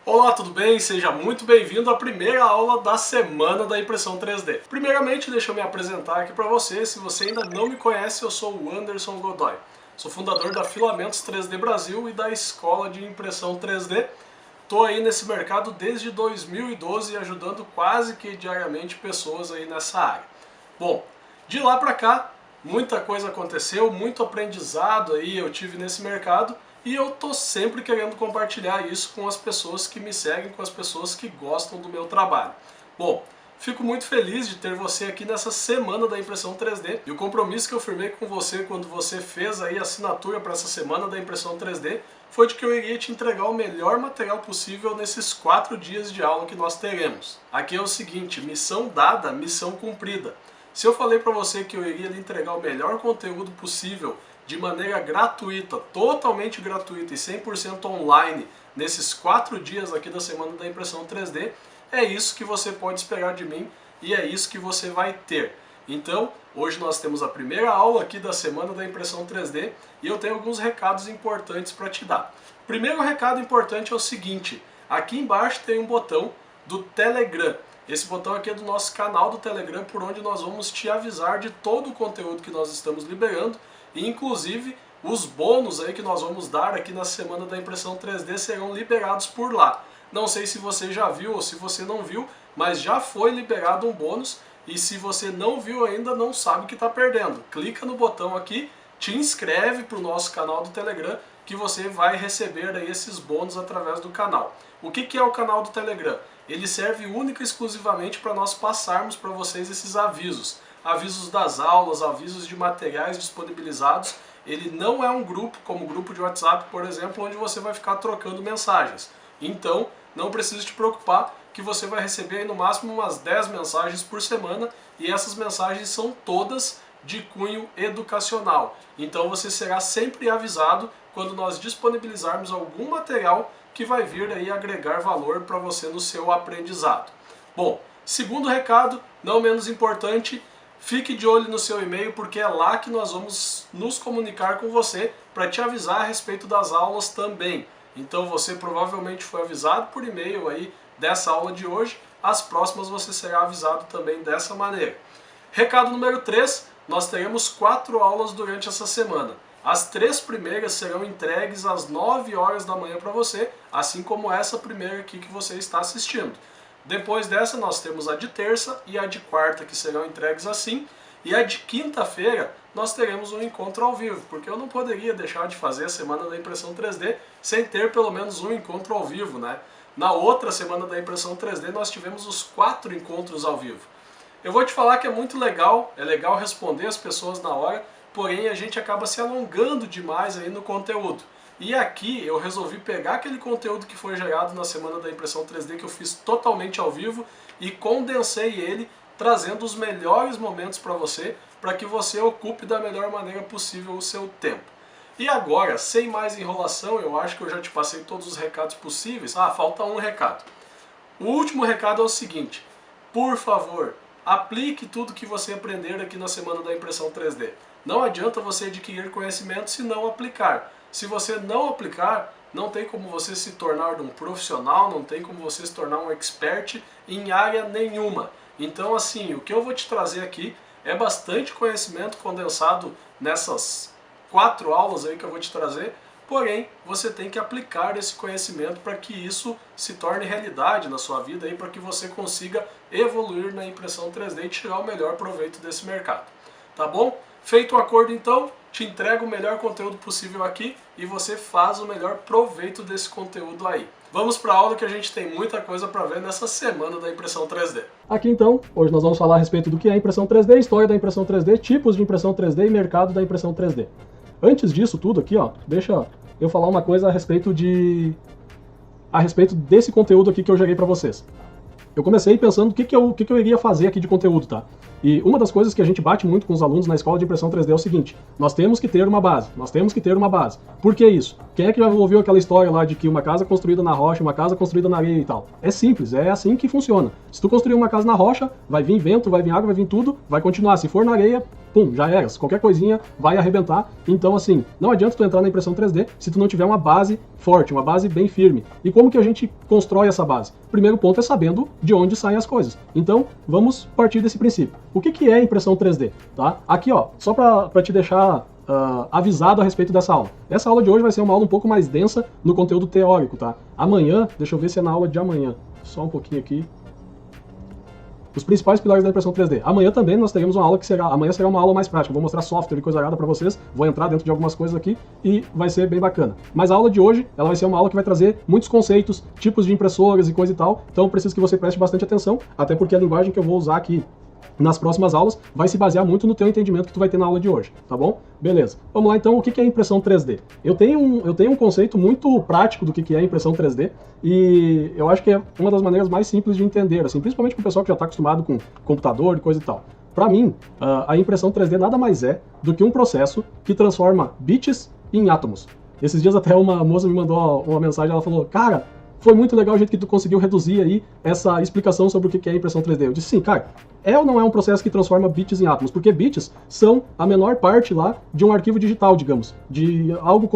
Olá, tudo bem? Seja muito bem-vindo à primeira aula da semana da impressão 3D. Primeiramente, deixa eu me apresentar aqui para você. Se você ainda não me conhece, eu sou o Anderson Godoy. Sou fundador da Filamentos 3D Brasil e da Escola de Impressão 3D. Estou aí nesse mercado desde 2012, ajudando quase que diariamente pessoas aí nessa área. Bom, de lá para cá, muita coisa aconteceu, muito aprendizado aí eu tive nesse mercado. E eu tô sempre querendo compartilhar isso com as pessoas que me seguem, com as pessoas que gostam do meu trabalho. Bom, fico muito feliz de ter você aqui nessa semana da impressão 3D. E o compromisso que eu firmei com você quando você fez aí a assinatura para essa semana da impressão 3D foi de que eu iria te entregar o melhor material possível nesses 4 dias de aula que nós teremos. Aqui é o seguinte, missão dada, missão cumprida. Se eu falei para você que eu iria lhe entregar o melhor conteúdo possível de maneira gratuita, totalmente gratuita e 100% online nesses 4 dias aqui da semana da impressão 3D, é isso que você pode esperar de mim e é isso que você vai ter. Então, hoje nós temos a primeira aula aqui da semana da impressão 3D e eu tenho alguns recados importantes para te dar. O primeiro recado importante é o seguinte, aqui embaixo tem um botão do Telegram. Esse botão aqui é do nosso canal do Telegram, por onde nós vamos te avisar de todo o conteúdo que nós estamos liberando. E inclusive os bônus aí que nós vamos dar aqui na semana da impressão 3D serão liberados por lá. Não sei se você já viu ou se você não viu, mas já foi liberado um bônus e se você não viu ainda, não sabe o que está perdendo. Clica no botão aqui, te inscreve para o nosso canal do Telegram que você vai receber aí esses bônus através do canal. O que é o canal do Telegram? Ele serve única e exclusivamente para nós passarmos para vocês esses avisos. Avisos das aulas, avisos de materiais disponibilizados. Ele não é um grupo, como o grupo de WhatsApp, por exemplo, onde você vai ficar trocando mensagens. Então, não precisa te preocupar que você vai receber aí no máximo umas 10 mensagens por semana e essas mensagens são todas de cunho educacional. Então você será sempre avisado quando nós disponibilizarmos algum material que vai vir aí agregar valor para você no seu aprendizado. Bom, segundo recado, não menos importante, fique de olho no seu e-mail porque é lá que nós vamos nos comunicar com você para te avisar a respeito das aulas também. Então você provavelmente foi avisado por e-mail aí dessa aula de hoje, as próximas você será avisado também dessa maneira. Recado número 3, nós teremos 4 aulas durante essa semana. As 3 primeiras serão entregues às 9 horas da manhã para você, assim como essa primeira aqui que você está assistindo. Depois dessa nós temos a de terça e a de quarta que serão entregues assim. E a de quinta-feira nós teremos um encontro ao vivo, porque eu não poderia deixar de fazer a semana da impressão 3D sem ter pelo menos um encontro ao vivo, né? Na outra semana da impressão 3D nós tivemos os 4 encontros ao vivo. Eu vou te falar que é muito legal, é legal responder as pessoas na hora, porém a gente acaba se alongando demais aí no conteúdo. E aqui eu resolvi pegar aquele conteúdo que foi gerado na semana da impressão 3D que eu fiz totalmente ao vivo e condensei ele, trazendo os melhores momentos para você que você ocupe da melhor maneira possível o seu tempo. E agora, sem mais enrolação, eu acho que eu já te passei todos os recados possíveis. Ah, falta um recado. O último recado é o seguinte, por favor, aplique tudo que você aprender aqui na semana da impressão 3D. Não adianta você adquirir conhecimento se não aplicar. Se você não aplicar, não tem como você se tornar um profissional, não tem como você se tornar um expert em área nenhuma. Então assim, o que eu vou te trazer aqui é bastante conhecimento condensado nessas 4 aulas aí que eu vou te trazer, porém você tem que aplicar esse conhecimento para que isso se torne realidade na sua vida, para que você consiga evoluir na impressão 3D e tirar o melhor proveito desse mercado. Tá bom? Feito o acordo então, te entrego o melhor conteúdo possível aqui e você faz o melhor proveito desse conteúdo aí. Vamos para a aula que a gente tem muita coisa para ver nessa semana da impressão 3D. Aqui então, hoje nós vamos falar a respeito do que é impressão 3D, história da impressão 3D, tipos de impressão 3D e mercado da impressão 3D. Antes disso tudo aqui, ó, deixa eu falar uma coisa a respeito desse conteúdo aqui que eu gerei para vocês. Eu comecei pensando o que eu iria fazer aqui de conteúdo, tá? E uma das coisas que a gente bate muito com os alunos na escola de impressão 3D é o seguinte, nós temos que ter uma base, nós temos que ter uma base. Por que isso? Quem é que já ouviu aquela história lá de que uma casa construída na rocha, uma casa construída na areia e tal? É simples, é assim que funciona. Se tu construir uma casa na rocha, vai vir vento, vai vir água, vai vir tudo, vai continuar. Se for na areia, pum, já era. Qualquer coisinha vai arrebentar. Então, assim, não adianta tu entrar na impressão 3D se tu não tiver uma base forte, uma base bem firme. E como que a gente constrói essa base? O primeiro ponto é sabendo de onde saem as coisas. Então, vamos partir desse princípio. O que é impressão 3D? Tá? Aqui, ó, só para te deixar avisado a respeito dessa aula. Essa aula de hoje vai ser uma aula um pouco mais densa no conteúdo teórico, tá? Amanhã, deixa eu ver se é na aula de amanhã. Só um pouquinho aqui. Os principais pilares da impressão 3D. Amanhã também nós teremos uma aula que amanhã será uma aula mais prática. Vou mostrar software e coisa arada para vocês, vou entrar dentro de algumas coisas aqui e vai ser bem bacana. Mas a aula de hoje, ela vai ser uma aula que vai trazer muitos conceitos, tipos de impressoras e coisa e tal, então eu preciso que você preste bastante atenção, até porque a linguagem que eu vou usar aqui nas próximas aulas vai se basear muito no teu entendimento que tu vai ter na aula de hoje, tá bom? Beleza. Vamos lá então, o que é impressão 3D? Eu tenho um conceito muito prático do que é impressão 3D e eu acho que é uma das maneiras mais simples de entender, assim, principalmente para o pessoal que já está acostumado com computador e coisa e tal. Para mim, a impressão 3D nada mais é do que um processo que transforma bits em átomos. Esses dias até uma moça me mandou uma mensagem, ela falou, cara, foi muito legal o jeito que tu conseguiu reduzir aí essa explicação sobre o que é impressão 3D. Eu disse, sim, cara, é ou não é um processo que transforma bits em átomos? Porque bits são a menor parte lá de um arquivo digital, digamos, de algo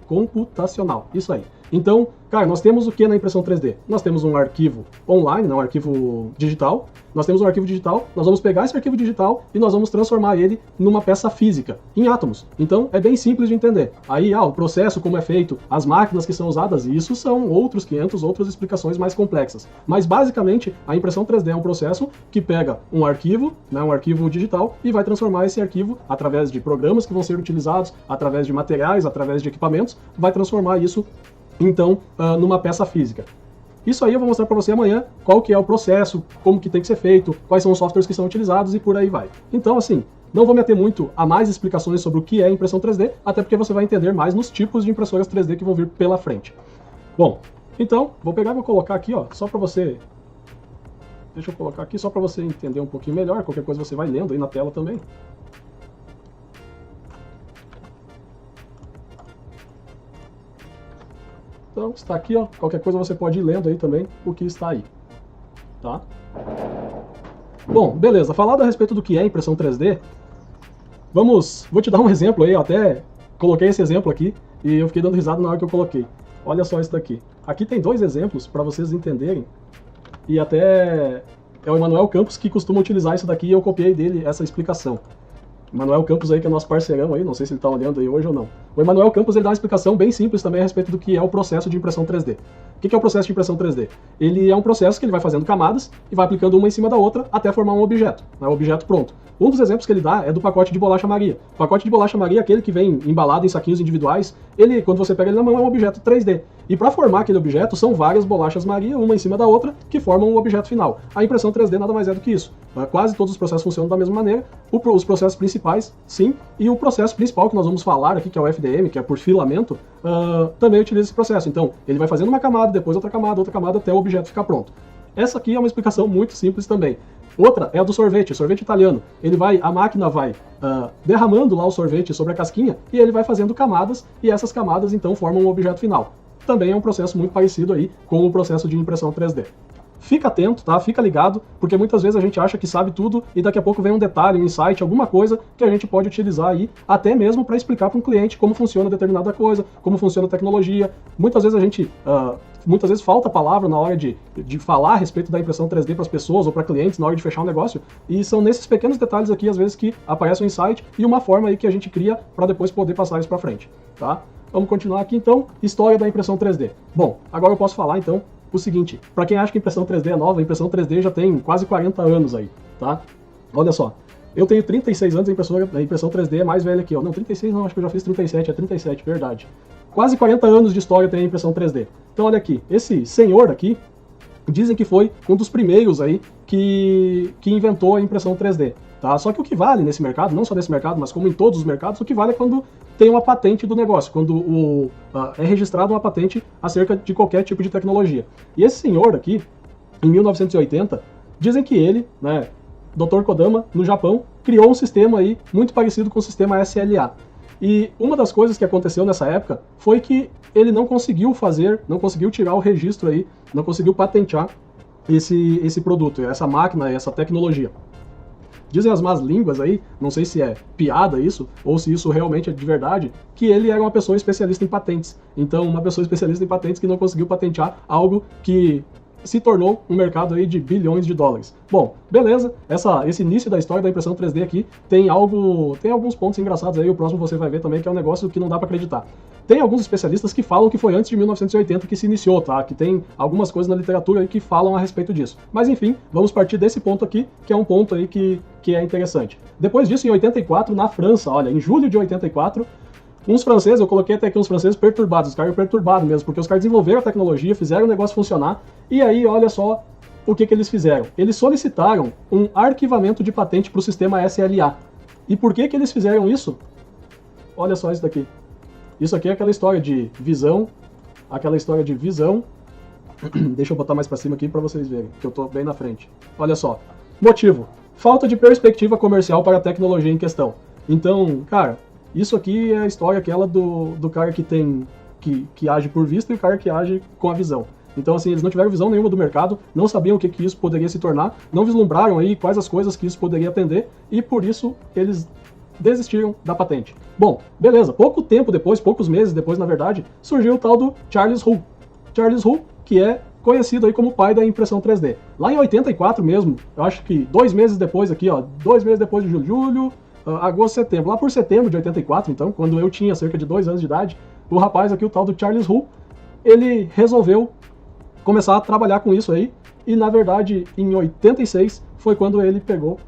computacional, isso aí. Então, cara, nós temos o que na impressão 3D? Nós temos um arquivo online, um arquivo digital. Nós temos um arquivo digital, nós vamos pegar esse arquivo digital e nós vamos transformar ele numa peça física, em átomos. Então, é bem simples de entender. Aí, o processo, como é feito, as máquinas que são usadas, isso são outros 500 outras explicações mais complexas. Mas, basicamente, a impressão 3D é um processo que pega um arquivo, né, um arquivo digital, e vai transformar esse arquivo, através de programas que vão ser utilizados, através de materiais, através de equipamentos, vai transformar isso então, numa peça física. Isso aí eu vou mostrar para você amanhã qual que é o processo, como que tem que ser feito, quais são os softwares que são utilizados e por aí vai. Então, assim, não vou me ater muito a mais explicações sobre o que é impressão 3D, até porque você vai entender mais nos tipos de impressoras 3D que vão vir pela frente. Bom, então, vou pegar e vou colocar aqui, ó, só para você... Deixa eu colocar aqui só para você entender um pouquinho melhor, qualquer coisa você vai lendo aí na tela também. Então, está aqui, ó. Qualquer coisa você pode ir lendo aí também o que está aí, tá? Bom, beleza. Falado a respeito do que é impressão 3D, vou te dar um exemplo aí. Eu até coloquei esse exemplo aqui e eu fiquei dando risada na hora que eu coloquei. Olha só isso daqui. Aqui tem dois exemplos para vocês entenderem e até é o Emanuel Campos que costuma utilizar isso daqui e eu copiei dele essa explicação. Emanuel Campos aí, que é nosso parceirão aí, não sei se ele está olhando aí hoje ou não. O Emanuel Campos, ele dá uma explicação bem simples também a respeito do que é o processo de impressão 3D. O que é o processo de impressão 3D? Ele é um processo que ele vai fazendo camadas e vai aplicando uma em cima da outra até formar um objeto, né, um objeto pronto. Um dos exemplos que ele dá é do pacote de bolacha Maria. O pacote de bolacha Maria, aquele que vem embalado em saquinhos individuais, ele, quando você pega ele na mão, é um objeto 3D. E para formar aquele objeto, são várias bolachas Maria, uma em cima da outra, que formam o objeto final. A impressão 3D nada mais é do que isso. Quase todos os processos funcionam da mesma maneira. Os processos principais, sim, e o processo principal que nós vamos falar aqui, que é o FDM, que é por filamento, também utiliza esse processo. Então, ele vai fazendo uma camada, depois outra camada, até o objeto ficar pronto. Essa aqui é uma explicação muito simples também. Outra é a do sorvete, sorvete italiano. A máquina vai derramando lá o sorvete sobre a casquinha e ele vai fazendo camadas e essas camadas então formam um objeto final. Também é um processo muito parecido aí com o processo de impressão 3D. Fica atento, tá? Fica ligado, porque muitas vezes a gente acha que sabe tudo e daqui a pouco vem um detalhe, um insight, alguma coisa que a gente pode utilizar aí, até mesmo para explicar para um cliente como funciona determinada coisa, como funciona a tecnologia. Muitas vezes falta palavra na hora de falar a respeito da impressão 3D para as pessoas ou para clientes na hora de fechar um negócio, e são nesses pequenos detalhes aqui, às vezes, que aparece um insight e uma forma aí que a gente cria para depois poder passar isso para frente, tá? Vamos continuar aqui então, história da impressão 3D. Bom, agora eu posso falar então o seguinte, para quem acha que impressão 3D é nova, a impressão 3D já tem quase 40 anos aí, tá? Olha só, eu tenho 36 anos, a impressão 3D é mais velha que eu. Não, 36 não, acho que eu já fiz 37, é 37, verdade. Quase 40 anos de história tem a impressão 3D. Então olha aqui, esse senhor aqui, dizem que foi um dos primeiros aí que inventou a impressão 3D. Tá? Só que o que vale nesse mercado, não só nesse mercado, mas como em todos os mercados, o que vale é quando tem uma patente do negócio, quando é registrada uma patente acerca de qualquer tipo de tecnologia. E esse senhor aqui, em 1980, dizem que ele, né, Dr. Kodama, no Japão, criou um sistema aí muito parecido com o sistema SLA. E uma das coisas que aconteceu nessa época foi que ele não conseguiu tirar o registro aí, não conseguiu patentear esse produto, essa máquina, essa tecnologia. Dizem as más línguas aí, não sei se é piada isso, ou se isso realmente é de verdade, que ele era uma pessoa especialista em patentes. Então, uma pessoa especialista em patentes que não conseguiu patentear algo que se tornou um mercado aí de bilhões de dólares. Bom, beleza, esse início da história da impressão 3D aqui tem alguns pontos engraçados aí, o próximo você vai ver também, que é um negócio que não dá pra acreditar. Tem alguns especialistas que falam que foi antes de 1980 que se iniciou, tá? Que tem algumas coisas na literatura aí que falam a respeito disso. Mas enfim, vamos partir desse ponto aqui, que é um ponto aí que é interessante. Depois disso, em 84, na França, olha, em julho de 84, uns franceses, eu coloquei até aqui uns franceses perturbados, os caras perturbados mesmo, porque os caras desenvolveram a tecnologia, fizeram o negócio funcionar, e aí olha só o que eles fizeram. Eles solicitaram um arquivamento de patente para o sistema SLA. E por que eles fizeram isso? Olha só isso daqui. Isso aqui é aquela história de visão, deixa eu botar mais para cima aqui para vocês verem, que eu tô bem na frente. Olha só, motivo, falta de perspectiva comercial para a tecnologia em questão. Então, cara, isso aqui é a história aquela do cara que age por vista e o cara que age com a visão. Então, assim, eles não tiveram visão nenhuma do mercado, não sabiam o que isso poderia se tornar, não vislumbraram aí quais as coisas que isso poderia atender, e por isso eles desistiram da patente. Bom, beleza, poucos meses depois, na verdade, surgiu o tal do Charles Hull. Charles Hull, que é conhecido aí como o pai da impressão 3D. Lá em 84 mesmo, eu acho que 2 meses depois aqui, ó, 2 meses depois de julho, agosto, setembro, lá por setembro de 84, então, quando eu tinha cerca de 2 anos de idade, o rapaz aqui, o tal do Charles Hull, ele resolveu começar a trabalhar com isso aí, e na verdade, em 86, foi quando ele pegou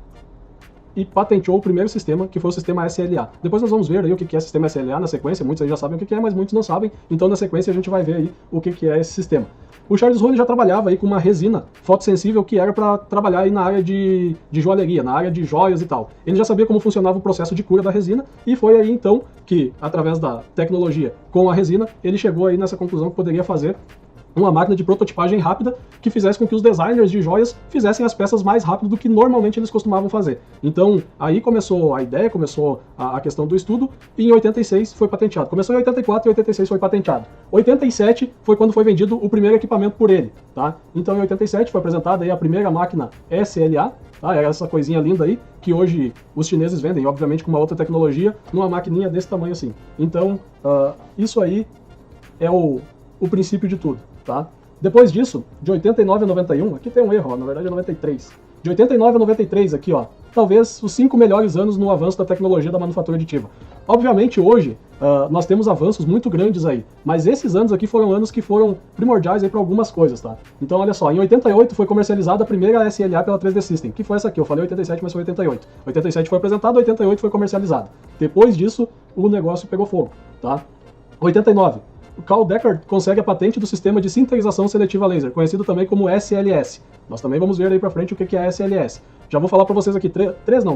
e patenteou o primeiro sistema, que foi o sistema SLA. Depois nós vamos ver aí o que é sistema SLA na sequência, muitos aí já sabem o que é, mas muitos não sabem, então na sequência a gente vai ver aí o que é esse sistema. O Charles Hull já trabalhava aí com uma resina fotossensível que era para trabalhar aí na área de joalheria, na área de joias e tal. Ele já sabia como funcionava o processo de cura da resina, e foi aí então que, através da tecnologia com a resina, ele chegou aí nessa conclusão que poderia fazer uma máquina de prototipagem rápida que fizesse com que os designers de joias fizessem as peças mais rápido do que normalmente eles costumavam fazer. Então, aí começou a ideia, começou a questão do estudo, e em 86 foi patenteado. Começou em 84 e 86 foi patenteado. 87 foi quando foi vendido o primeiro equipamento por ele, tá? Então, em 87 foi apresentada aí a primeira máquina SLA, tá? Era essa coisinha linda aí, que hoje os chineses vendem, obviamente com uma outra tecnologia, numa maquininha desse tamanho assim. Então, isso aí é o princípio de tudo. Tá? Depois disso, de 89 a 91, aqui tem um erro, ó, na verdade é 93. De 89 a 93 aqui, ó, talvez os 5 melhores anos no avanço da tecnologia da manufatura aditiva. Obviamente hoje nós temos avanços muito grandes aí, mas esses anos aqui foram anos que foram primordiais para algumas coisas, tá? Então olha só, em 88 foi comercializada a primeira SLA pela 3D System, que foi essa aqui, eu falei 87, mas foi 88. 87 foi apresentado, 88 foi comercializado. Depois disso, o negócio pegou fogo, tá? 89. O Carl Deckard consegue a patente do sistema de sintetização seletiva laser, conhecido também como SLS. Nós também vamos ver aí pra frente o que é SLS. Já vou falar para vocês aqui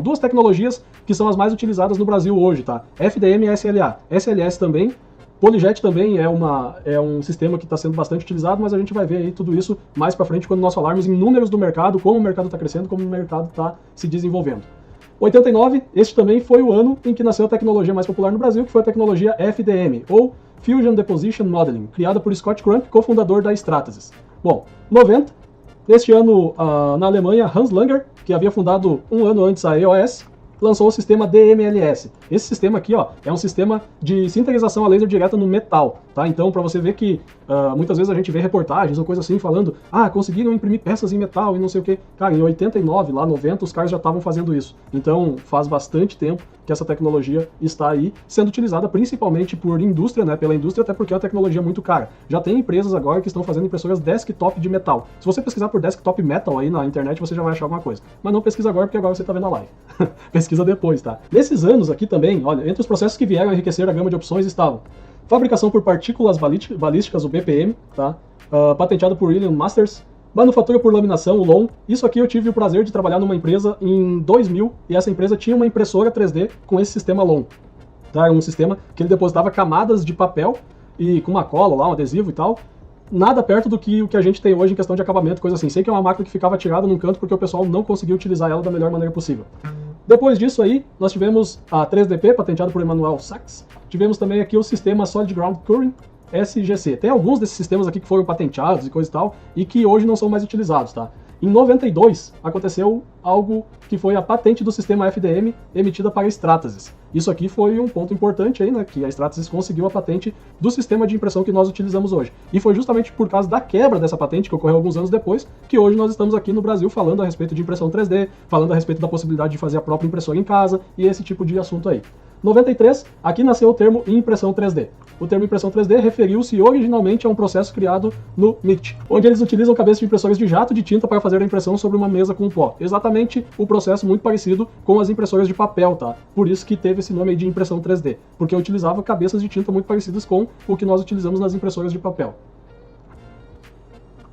duas tecnologias que são as mais utilizadas no Brasil hoje, tá? FDM e SLA. SLS também. PolyJet também é um sistema que está sendo bastante utilizado, mas a gente vai ver aí tudo isso mais para frente quando nós falarmos em números do mercado, como o mercado está crescendo, como o mercado está se desenvolvendo. 89, este também foi o ano em que nasceu a tecnologia mais popular no Brasil, que foi a tecnologia FDM, ou Fusion Deposition Modeling, criada por Scott Crump, cofundador da Stratasys. Bom, 90, neste ano na Alemanha, Hans Langer, que havia fundado um ano antes a EOS, lançou o sistema DMLS. Esse sistema aqui, ó, é um sistema de sintetização a laser direta no metal, tá? Então, para você ver que muitas vezes a gente vê reportagens ou coisa assim falando, conseguiram imprimir peças em metal e não sei o que. Cara, em 89, lá 90, os caras já estavam fazendo isso. Então, faz bastante tempo que essa tecnologia está aí sendo utilizada principalmente por indústria, né? Pela indústria, até porque é uma tecnologia muito cara. Já tem empresas agora que estão fazendo impressoras desktop de metal. Se você pesquisar por desktop metal aí na internet, você já vai achar alguma coisa. Mas não pesquisa agora, porque agora você está vendo a live. Pesquisa depois, tá? Nesses anos aqui também, olha, entre os processos que vieram a enriquecer a gama de opções estavam fabricação por partículas balísticas, o BPM, tá? Patenteado por William Masters, manufatura por laminação, o LOM. Isso aqui eu tive o prazer de trabalhar numa empresa em 2000, e essa empresa tinha uma impressora 3D com esse sistema LOM. Tá? Era um sistema que ele depositava camadas de papel e com uma cola lá, um adesivo e tal. Nada perto do que o que a gente tem hoje em questão de acabamento, coisa assim. Sei que é uma máquina que ficava tirada num canto porque o pessoal não conseguiu utilizar ela da melhor maneira possível. Depois disso aí, nós tivemos a 3DP, patenteada por Emanuel Sachs. Tivemos também aqui o sistema Solid Ground Curing, SGC. Tem alguns desses sistemas aqui que foram patenteados e coisa e tal, e que hoje não são mais utilizados, tá? Em 92, aconteceu algo que foi a patente do sistema FDM emitida para a Stratasys. Isso aqui foi um ponto importante aí, né, que a Stratasys conseguiu a patente do sistema de impressão que nós utilizamos hoje. E foi justamente por causa da quebra dessa patente, que ocorreu alguns anos depois, que hoje nós estamos aqui no Brasil falando a respeito de impressão 3D, falando a respeito da possibilidade de fazer a própria impressora em casa e esse tipo de assunto aí. 93, aqui nasceu o termo impressão 3D. O termo impressão 3D referiu-se originalmente a um processo criado no MIT, onde eles utilizam cabeças de impressoras de jato de tinta para fazer a impressão sobre uma mesa com pó. Exatamente o processo muito parecido com as impressoras de papel, tá? Por isso que teve esse nome aí de impressão 3D, porque utilizava cabeças de tinta muito parecidas com o que nós utilizamos nas impressoras de papel.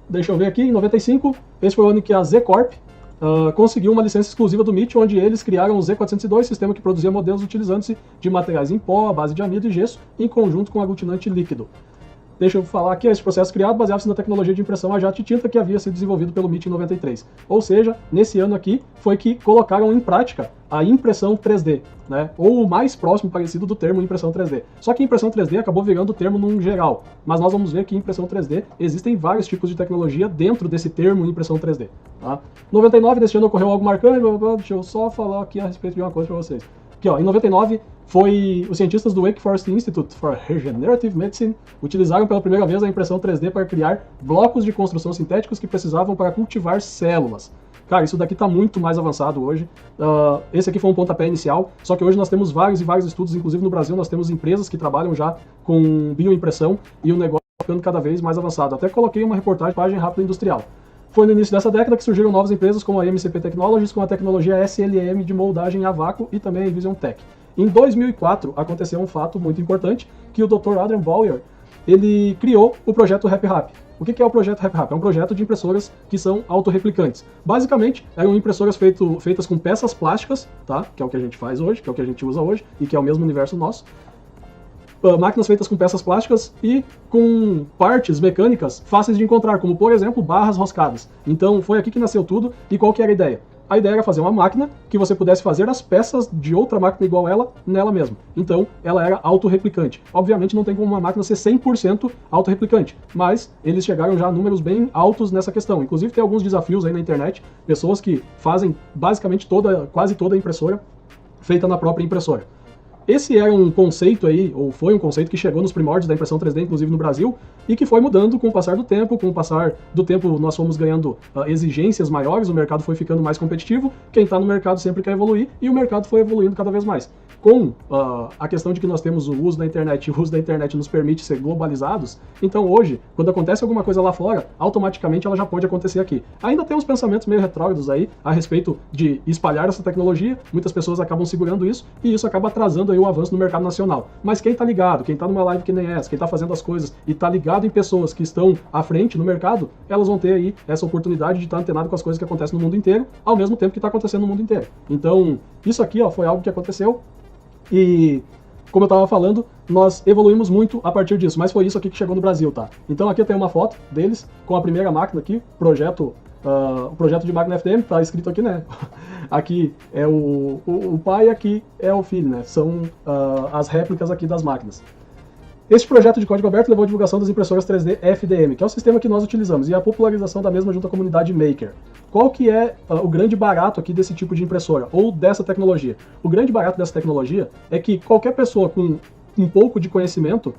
Deixa eu ver aqui, em 95, esse foi o ano em que a Z Corp conseguiu uma licença exclusiva do MIT, onde eles criaram o Z402, sistema que produzia modelos utilizando-se de materiais em pó, à base de amido e gesso, em conjunto com aglutinante líquido. Deixa eu falar aqui, esse processo criado baseava-se na tecnologia de impressão a jato de tinta que havia sido desenvolvido pelo MIT em 93. Ou seja, nesse ano aqui foi que colocaram em prática a impressão 3D, né? Ou o mais próximo parecido do termo impressão 3D. Só que impressão 3D acabou virando o termo num geral, mas nós vamos ver que impressão 3D existem vários tipos de tecnologia dentro desse termo impressão 3D. Tá? 99, desse ano ocorreu algo marcante, deixa eu só falar aqui a respeito de uma coisa para vocês. Aqui, ó, em 99, os cientistas do Wake Forest Institute for Regenerative Medicine utilizaram pela primeira vez a impressão 3D para criar blocos de construção sintéticos que precisavam para cultivar células. Cara, isso daqui está muito mais avançado hoje. Esse aqui foi um pontapé inicial, só que hoje nós temos vários e vários estudos, inclusive no Brasil nós temos empresas que trabalham já com bioimpressão e o negócio está ficando cada vez mais avançado. Até coloquei uma reportagem página rápida industrial. Foi no início dessa década que surgiram novas empresas como a MCP Technologies com a tecnologia SLM de moldagem a vácuo e também a Vision Tech. Em 2004 aconteceu um fato muito importante, que o Dr. Adrian Bauer, ele criou o projeto RapRap. O que é o projeto RapRap? É um projeto de impressoras que são autorreplicantes. Basicamente, eram impressoras feitas com peças plásticas, tá? Que é o que a gente faz hoje, que é o que a gente usa hoje e que é o mesmo universo nosso. Máquinas feitas com peças plásticas e com partes mecânicas fáceis de encontrar, como por exemplo barras roscadas. Então foi aqui que nasceu tudo. E qual que era a ideia? A ideia era fazer uma máquina que você pudesse fazer as peças de outra máquina igual ela nela mesma. Então ela era autorreplicante. Obviamente não tem como uma máquina ser 100% autorreplicante, mas eles chegaram já a números bem altos nessa questão. Inclusive tem alguns desafios aí na internet, pessoas que fazem basicamente quase toda a impressora feita na própria impressora. Esse é um conceito aí, ou foi um conceito que chegou nos primórdios da impressão 3D, inclusive no Brasil, e que foi mudando com o passar do tempo. Com o passar do tempo nós fomos ganhando exigências maiores, o mercado foi ficando mais competitivo, quem está no mercado sempre quer evoluir, e o mercado foi evoluindo cada vez mais. Com a questão de que nós temos o uso da internet, e o uso da internet nos permite ser globalizados, então hoje, quando acontece alguma coisa lá fora, automaticamente ela já pode acontecer aqui. Ainda tem uns pensamentos meio retrógrados aí, a respeito de espalhar essa tecnologia, muitas pessoas acabam segurando isso, e isso acaba atrasando aí o avanço no mercado nacional. Mas quem tá ligado, quem tá numa live que nem essa, quem tá fazendo as coisas e tá ligado em pessoas que estão à frente no mercado, elas vão ter aí essa oportunidade de estar antenado com as coisas que acontecem no mundo inteiro, ao mesmo tempo que tá acontecendo no mundo inteiro. Então, isso aqui, ó, foi algo que aconteceu e, como eu tava falando, nós evoluímos muito a partir disso, mas foi isso aqui que chegou no Brasil, tá? Então aqui eu tenho uma foto deles com a primeira máquina aqui, o projeto de máquina FDM, tá escrito aqui, né? Aqui é o pai e aqui é o filho, né? São as réplicas aqui das máquinas. Este projeto de código aberto levou à divulgação das impressoras 3D FDM, que é o sistema que nós utilizamos, e a popularização da mesma junto à comunidade Maker. Qual que é o grande barato aqui desse tipo de impressora, ou dessa tecnologia? O grande barato dessa tecnologia é que qualquer pessoa com um pouco de conhecimento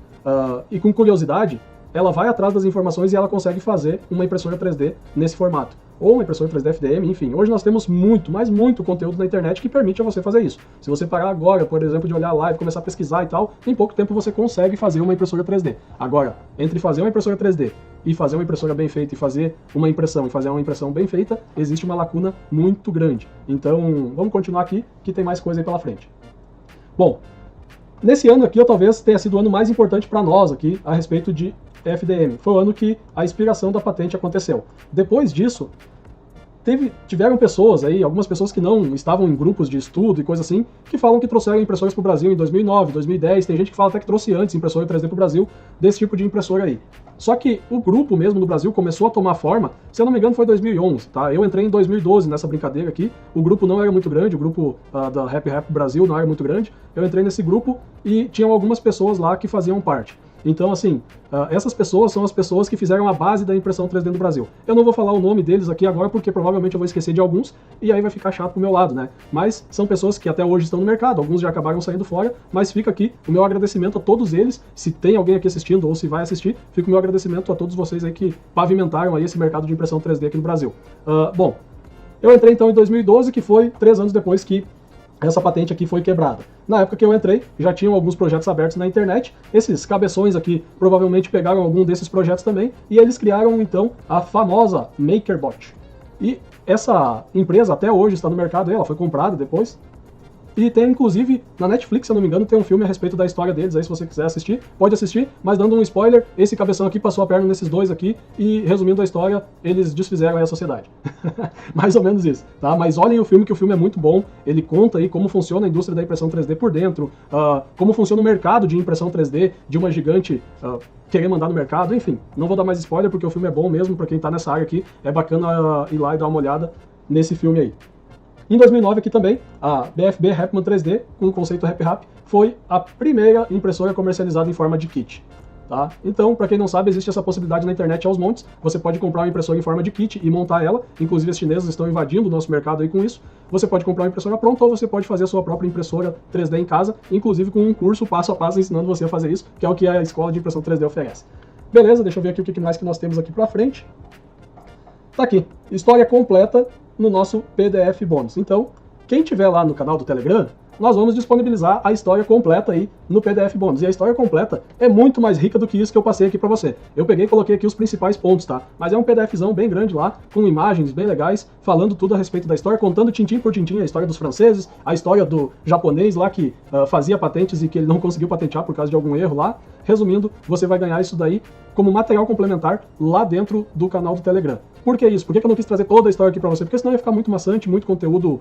e com curiosidade, ela vai atrás das informações e ela consegue fazer uma impressora 3D nesse formato. Ou uma impressora 3D FDM, enfim. Hoje nós temos muito, mas muito conteúdo na internet que permite a você fazer isso. Se você parar agora, por exemplo, de olhar a live, começar a pesquisar e tal, em pouco tempo você consegue fazer uma impressora 3D. Agora, entre fazer uma impressora 3D e fazer uma impressora bem feita e fazer uma impressão bem feita, existe uma lacuna muito grande. Então, vamos continuar aqui, que tem mais coisa aí pela frente. Bom, nesse ano aqui, talvez tenha sido o ano mais importante para nós aqui, a respeito de FDM. Foi o ano que a expiração da patente aconteceu. Depois disso, tiveram pessoas aí, algumas pessoas que não estavam em grupos de estudo e coisa assim, que falam que trouxeram impressoras para o Brasil em 2009, 2010, tem gente que fala até que trouxe antes impressora 3D para o Brasil, desse tipo de impressora aí. Só que o grupo mesmo no Brasil começou a tomar forma, se eu não me engano foi 2011, tá? Eu entrei em 2012 nessa brincadeira aqui, o grupo não era muito grande, o grupo da RapRap Brasil não era muito grande, eu entrei nesse grupo e tinham algumas pessoas lá que faziam parte. Então, assim, essas pessoas são as pessoas que fizeram a base da impressão 3D no Brasil. Eu não vou falar o nome deles aqui agora, porque provavelmente eu vou esquecer de alguns, e aí vai ficar chato pro meu lado, né? Mas são pessoas que até hoje estão no mercado, alguns já acabaram saindo fora, mas fica aqui o meu agradecimento a todos eles. Se tem alguém aqui assistindo ou se vai assistir, fica o meu agradecimento a todos vocês aí que pavimentaram aí esse mercado de impressão 3D aqui no Brasil. Bom, eu entrei então em 2012, que foi 3 anos depois que essa patente aqui foi quebrada. Na época que eu entrei, já tinham alguns projetos abertos na internet. Esses cabeções aqui provavelmente pegaram algum desses projetos também, e eles criaram então a famosa MakerBot. E essa empresa até hoje está no mercado, ela foi comprada depois. E tem, inclusive, na Netflix, se eu não me engano, tem um filme a respeito da história deles, aí se você quiser assistir, pode assistir, mas dando um spoiler, esse cabeção aqui passou a perna nesses dois aqui, e resumindo a história, eles desfizeram aí a sociedade. Mais ou menos isso, tá? Mas olhem o filme, que o filme é muito bom, ele conta aí como funciona a indústria da impressão 3D por dentro, como funciona o mercado de impressão 3D de uma gigante querer mandar no mercado, enfim. Não vou dar mais spoiler, porque o filme é bom mesmo, pra quem tá nessa área aqui, é bacana ir lá e dar uma olhada nesse filme aí. Em 2009 aqui também, a BFB Rapman 3D, com o conceito RapRap, foi a primeira impressora comercializada em forma de kit. Tá? Então, para quem não sabe, existe essa possibilidade na internet aos montes. Você pode comprar uma impressora em forma de kit e montar ela. Inclusive, os chineses estão invadindo o nosso mercado aí com isso. Você pode comprar uma impressora pronta ou você pode fazer a sua própria impressora 3D em casa, inclusive com um curso passo a passo ensinando você a fazer isso, que é o que a escola de impressão 3D oferece. Beleza, deixa eu ver aqui o que mais que nós temos aqui para frente. Tá aqui, história completa no nosso PDF bônus. Então, quem tiver lá no canal do Telegram, nós vamos disponibilizar a história completa aí no PDF bônus. E a história completa é muito mais rica do que isso que eu passei aqui pra você. Eu peguei e coloquei aqui os principais pontos, tá? Mas é um PDFzão bem grande lá, com imagens bem legais, falando tudo a respeito da história, contando tintim por tintim a história dos franceses, a história do japonês lá que fazia patentes e que ele não conseguiu patentear por causa de algum erro lá. Resumindo, você vai ganhar isso daí como material complementar lá dentro do canal do Telegram. Por que isso? Por que eu não quis trazer toda a história aqui pra você? Porque senão ia ficar muito maçante, muito conteúdo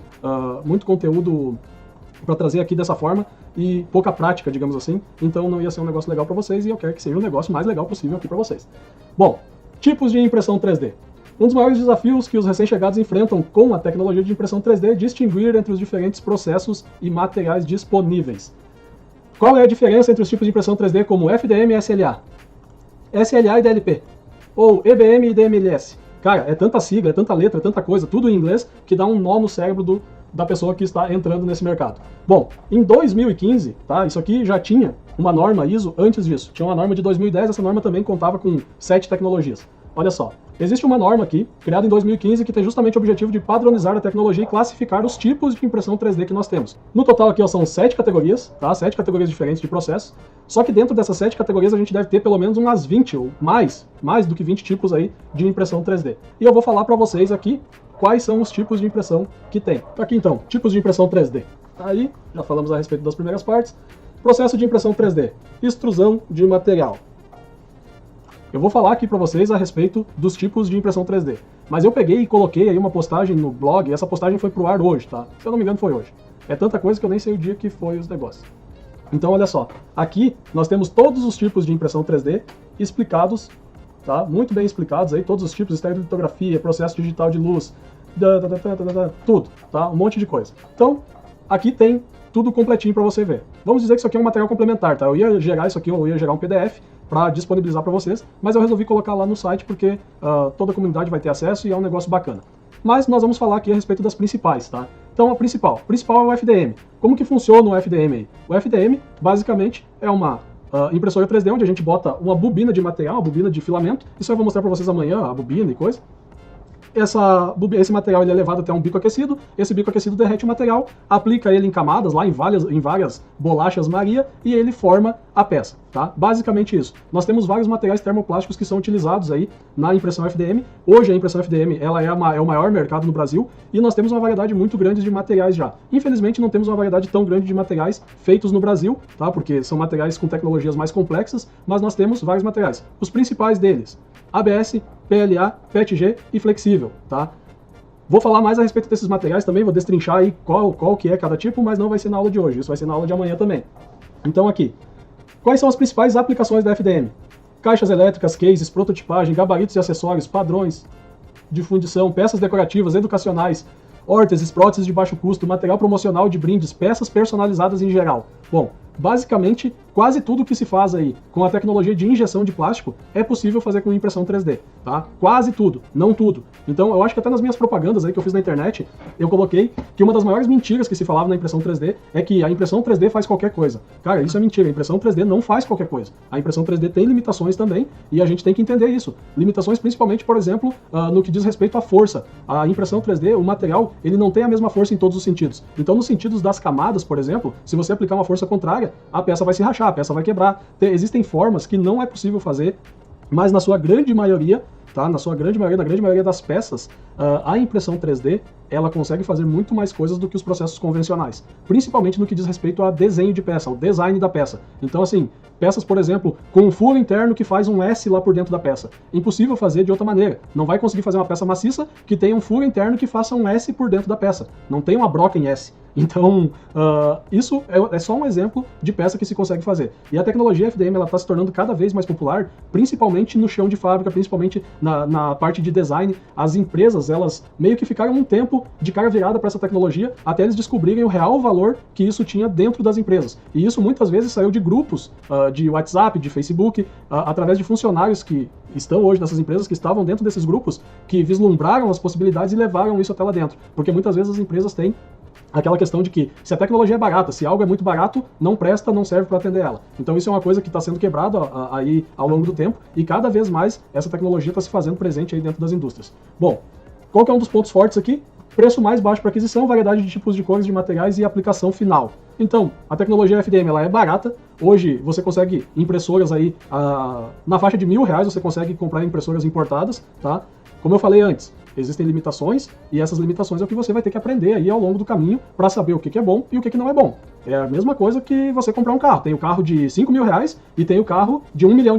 para trazer aqui dessa forma e pouca prática, digamos assim. Então não ia ser um negócio legal para vocês e eu quero que seja o negócio mais legal possível aqui para vocês. Bom, tipos de impressão 3D. Um dos maiores desafios que os recém-chegados enfrentam com a tecnologia de impressão 3D é distinguir entre os diferentes processos e materiais disponíveis. Qual é a diferença entre os tipos de impressão 3D como FDM e SLA? SLA e DLP? Ou EBM e DMLS? Cara, é tanta sigla, é tanta letra, é tanta coisa, tudo em inglês, que dá um nó no cérebro da pessoa que está entrando nesse mercado. Bom, em 2015, tá, isso aqui já tinha uma norma ISO antes disso. Tinha uma norma de 2010, essa norma também contava com 7 tecnologias. Olha só, existe uma norma aqui, criada em 2015, que tem justamente o objetivo de padronizar a tecnologia e classificar os tipos de impressão 3D que nós temos. No total aqui ó, são 7 categorias, tá? 7 categorias diferentes de processos. Só que dentro dessas 7 categorias a gente deve ter pelo menos umas 20 ou mais do que 20 tipos aí de impressão 3D. E eu vou falar para vocês aqui quais são os tipos de impressão que tem. Aqui então, tipos de impressão 3D. Aí, já falamos a respeito das primeiras partes. Processo de impressão 3D. Extrusão de material. Eu vou falar aqui para vocês a respeito dos tipos de impressão 3D. Mas eu peguei e coloquei aí uma postagem no blog, e essa postagem foi pro ar hoje, tá? Se eu não me engano foi hoje. É tanta coisa que eu nem sei o dia que foi os negócios. Então olha só, aqui nós temos todos os tipos de impressão 3D explicados, tá? Muito bem explicados aí, todos os tipos, estereolitografia, processo digital de luz, tudo, tá? Um monte de coisa. Então, aqui tem tudo completinho para você ver. Vamos dizer que isso aqui é um material complementar, tá? Eu ia gerar isso aqui, eu ia gerar um PDF para disponibilizar para vocês, mas eu resolvi colocar lá no site porque toda a comunidade vai ter acesso e é um negócio bacana. Mas nós vamos falar aqui a respeito das principais, tá? Então a principal é o FDM. Como que funciona o FDM aí? O FDM, basicamente, é uma impressora 3D onde a gente bota uma bobina de material, uma bobina de filamento. Isso eu vou mostrar para vocês amanhã, a bobina e coisa. Esse material ele é levado até um bico aquecido, esse bico aquecido derrete o material, aplica ele em camadas, lá em várias bolachas Maria, e ele forma a peça, tá? Basicamente isso. Nós temos vários materiais termoplásticos que são utilizados aí na impressão FDM. Hoje a impressão FDM ela é o maior mercado no Brasil, e nós temos uma variedade muito grande de materiais já. Infelizmente não temos uma variedade tão grande de materiais feitos no Brasil, tá? Porque são materiais com tecnologias mais complexas, mas nós temos vários materiais. Os principais deles: ABS, PLA, PETG e flexível, tá? Vou falar mais a respeito desses materiais também, vou destrinchar aí qual que é cada tipo, mas não vai ser na aula de hoje, isso vai ser na aula de amanhã também. Então aqui, quais são as principais aplicações da FDM? Caixas elétricas, cases, prototipagem, gabaritos e acessórios, padrões de fundição, peças decorativas, educacionais, órteses, próteses de baixo custo, material promocional de brindes, peças personalizadas em geral. Bom, basicamente, quase tudo que se faz aí com a tecnologia de injeção de plástico é possível fazer com impressão 3D, tá? Quase tudo, não tudo. Então, eu acho que até nas minhas propagandas aí que eu fiz na internet, eu coloquei que uma das maiores mentiras que se falava na impressão 3D é que a impressão 3D faz qualquer coisa. Cara, isso é mentira. A impressão 3D não faz qualquer coisa. A impressão 3D tem limitações também e a gente tem que entender isso. Limitações principalmente, por exemplo, no que diz respeito à força. A impressão 3D, o material, ele não tem a mesma força em todos os sentidos. Então, nos sentidos das camadas, por exemplo, se você aplicar uma força contrária, a peça vai se rachar, a peça vai quebrar. Existem formas que não é possível fazer, mas na sua grande maioria, tá? Na grande maioria das peças, a impressão 3D, ela consegue fazer muito mais coisas do que os processos convencionais, principalmente no que diz respeito a desenho de peça, o design da peça. Então, assim, peças, por exemplo, com um furo interno que faz um S lá por dentro da peça. Impossível fazer de outra maneira. Não vai conseguir fazer uma peça maciça que tenha um furo interno que faça um S por dentro da peça. Não tem uma broca em S. Então, isso é só um exemplo de peça que se consegue fazer. E a tecnologia FDM está se tornando cada vez mais popular, principalmente no chão de fábrica, principalmente na parte de design. As empresas, elas meio que ficaram um tempo de cara virada para essa tecnologia, até eles descobrirem o real valor que isso tinha dentro das empresas. E isso muitas vezes saiu de grupos de WhatsApp, de Facebook, através de funcionários que estão hoje nessas empresas, que estavam dentro desses grupos, que vislumbraram as possibilidades e levaram isso até lá dentro. Porque muitas vezes as empresas têm aquela questão de que se a tecnologia é barata, se algo é muito barato, não presta, não serve para atender ela. Então isso é uma coisa que está sendo quebrada aí ao longo do tempo e cada vez mais essa tecnologia está se fazendo presente aí dentro das indústrias. Bom, qual que é um dos pontos fortes aqui? Preço mais baixo para aquisição, variedade de tipos de cores, de materiais e aplicação final. Então, a tecnologia FDM ela é barata. Hoje você consegue impressoras aí na faixa de R$1.000, você consegue comprar impressoras importadas, tá? Como eu falei antes, existem limitações e essas limitações é o que você vai ter que aprender aí ao longo do caminho para saber o que é bom e o que não é bom. É a mesma coisa que você comprar um carro. Tem o carro de R$5.000 e tem o carro de R$1 milhão.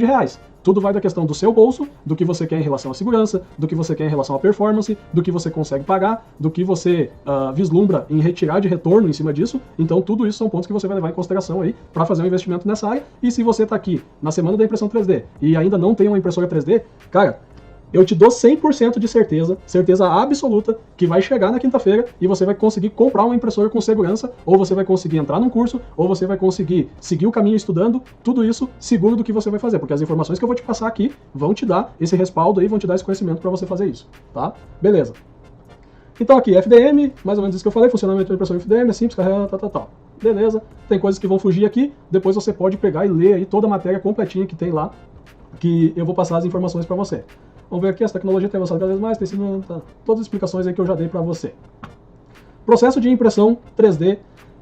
Tudo vai da questão do seu bolso, do que você quer em relação à segurança, do que você quer em relação à performance, do que você consegue pagar, do que você vislumbra em retirar de retorno em cima disso. Então tudo isso são pontos que você vai levar em consideração aí para fazer um investimento nessa área. E se você está aqui na semana da impressão 3D e ainda não tem uma impressora 3D, cara, eu te dou 100% de certeza absoluta, que vai chegar na quinta-feira e você vai conseguir comprar uma impressora com segurança, ou você vai conseguir entrar num curso, ou você vai conseguir seguir o caminho estudando, tudo isso seguro do que você vai fazer, porque as informações que eu vou te passar aqui vão te dar esse respaldo aí, vão te dar esse conhecimento para você fazer isso, tá? Beleza. Então aqui, FDM, mais ou menos isso que eu falei, funcionamento da impressora FDM, é simples, carrega, tal. Beleza, tem coisas que vão fugir aqui, depois você pode pegar e ler aí toda a matéria completinha que tem lá, que eu vou passar as informações para você. Vamos ver aqui, essa tecnologia tem avançado cada vez mais, tem sido todas as explicações aí que eu já dei para você. Processo de impressão 3D,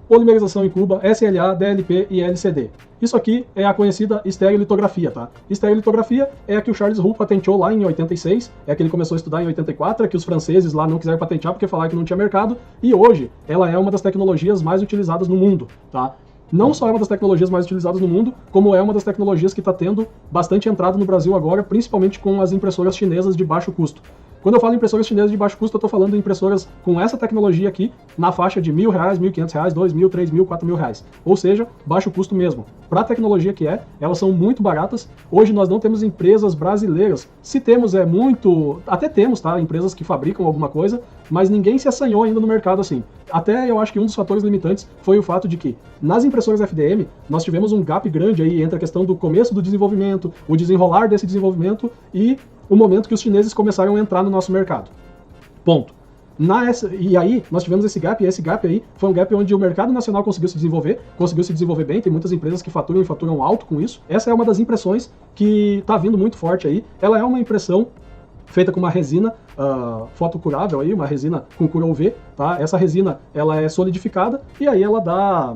polimerização em cuba, SLA, DLP e LCD. Isso aqui é a conhecida estereolitografia, tá? Estereolitografia é a que o Charles Roux patenteou lá em 86, é a que ele começou a estudar em 84, é que os franceses lá não quiseram patentear porque falaram que não tinha mercado, e hoje ela é uma das tecnologias mais utilizadas no mundo, tá? Não só é uma das tecnologias mais utilizadas no mundo, como é uma das tecnologias que está tendo bastante entrada no Brasil agora, principalmente com as impressoras chinesas de baixo custo. Quando eu falo em impressoras chinesas de baixo custo, eu estou falando de impressoras com essa tecnologia aqui, na faixa de R$1.000, R$1.500, R$2.000, R$3.000, R$4.000. Ou seja, baixo custo mesmo. Para a tecnologia que elas são muito baratas. Hoje nós não temos empresas brasileiras. Se temos, até temos, tá? Empresas que fabricam alguma coisa, mas ninguém se assanhou ainda no mercado assim. Até eu acho que um dos fatores limitantes foi o fato de que, nas impressoras FDM, nós tivemos um gap grande aí entre a questão do começo do desenvolvimento, o desenrolar desse desenvolvimento e o momento que os chineses começaram a entrar no nosso mercado. Ponto. E aí, nós tivemos esse gap, e esse gap aí foi um gap onde o mercado nacional conseguiu se desenvolver bem, tem muitas empresas que faturam e faturam alto com isso. Essa é uma das impressões que está vindo muito forte aí. Ela é uma impressão feita com uma resina fotocurável aí, uma resina com cura UV, tá? Essa resina, ela é solidificada e aí ela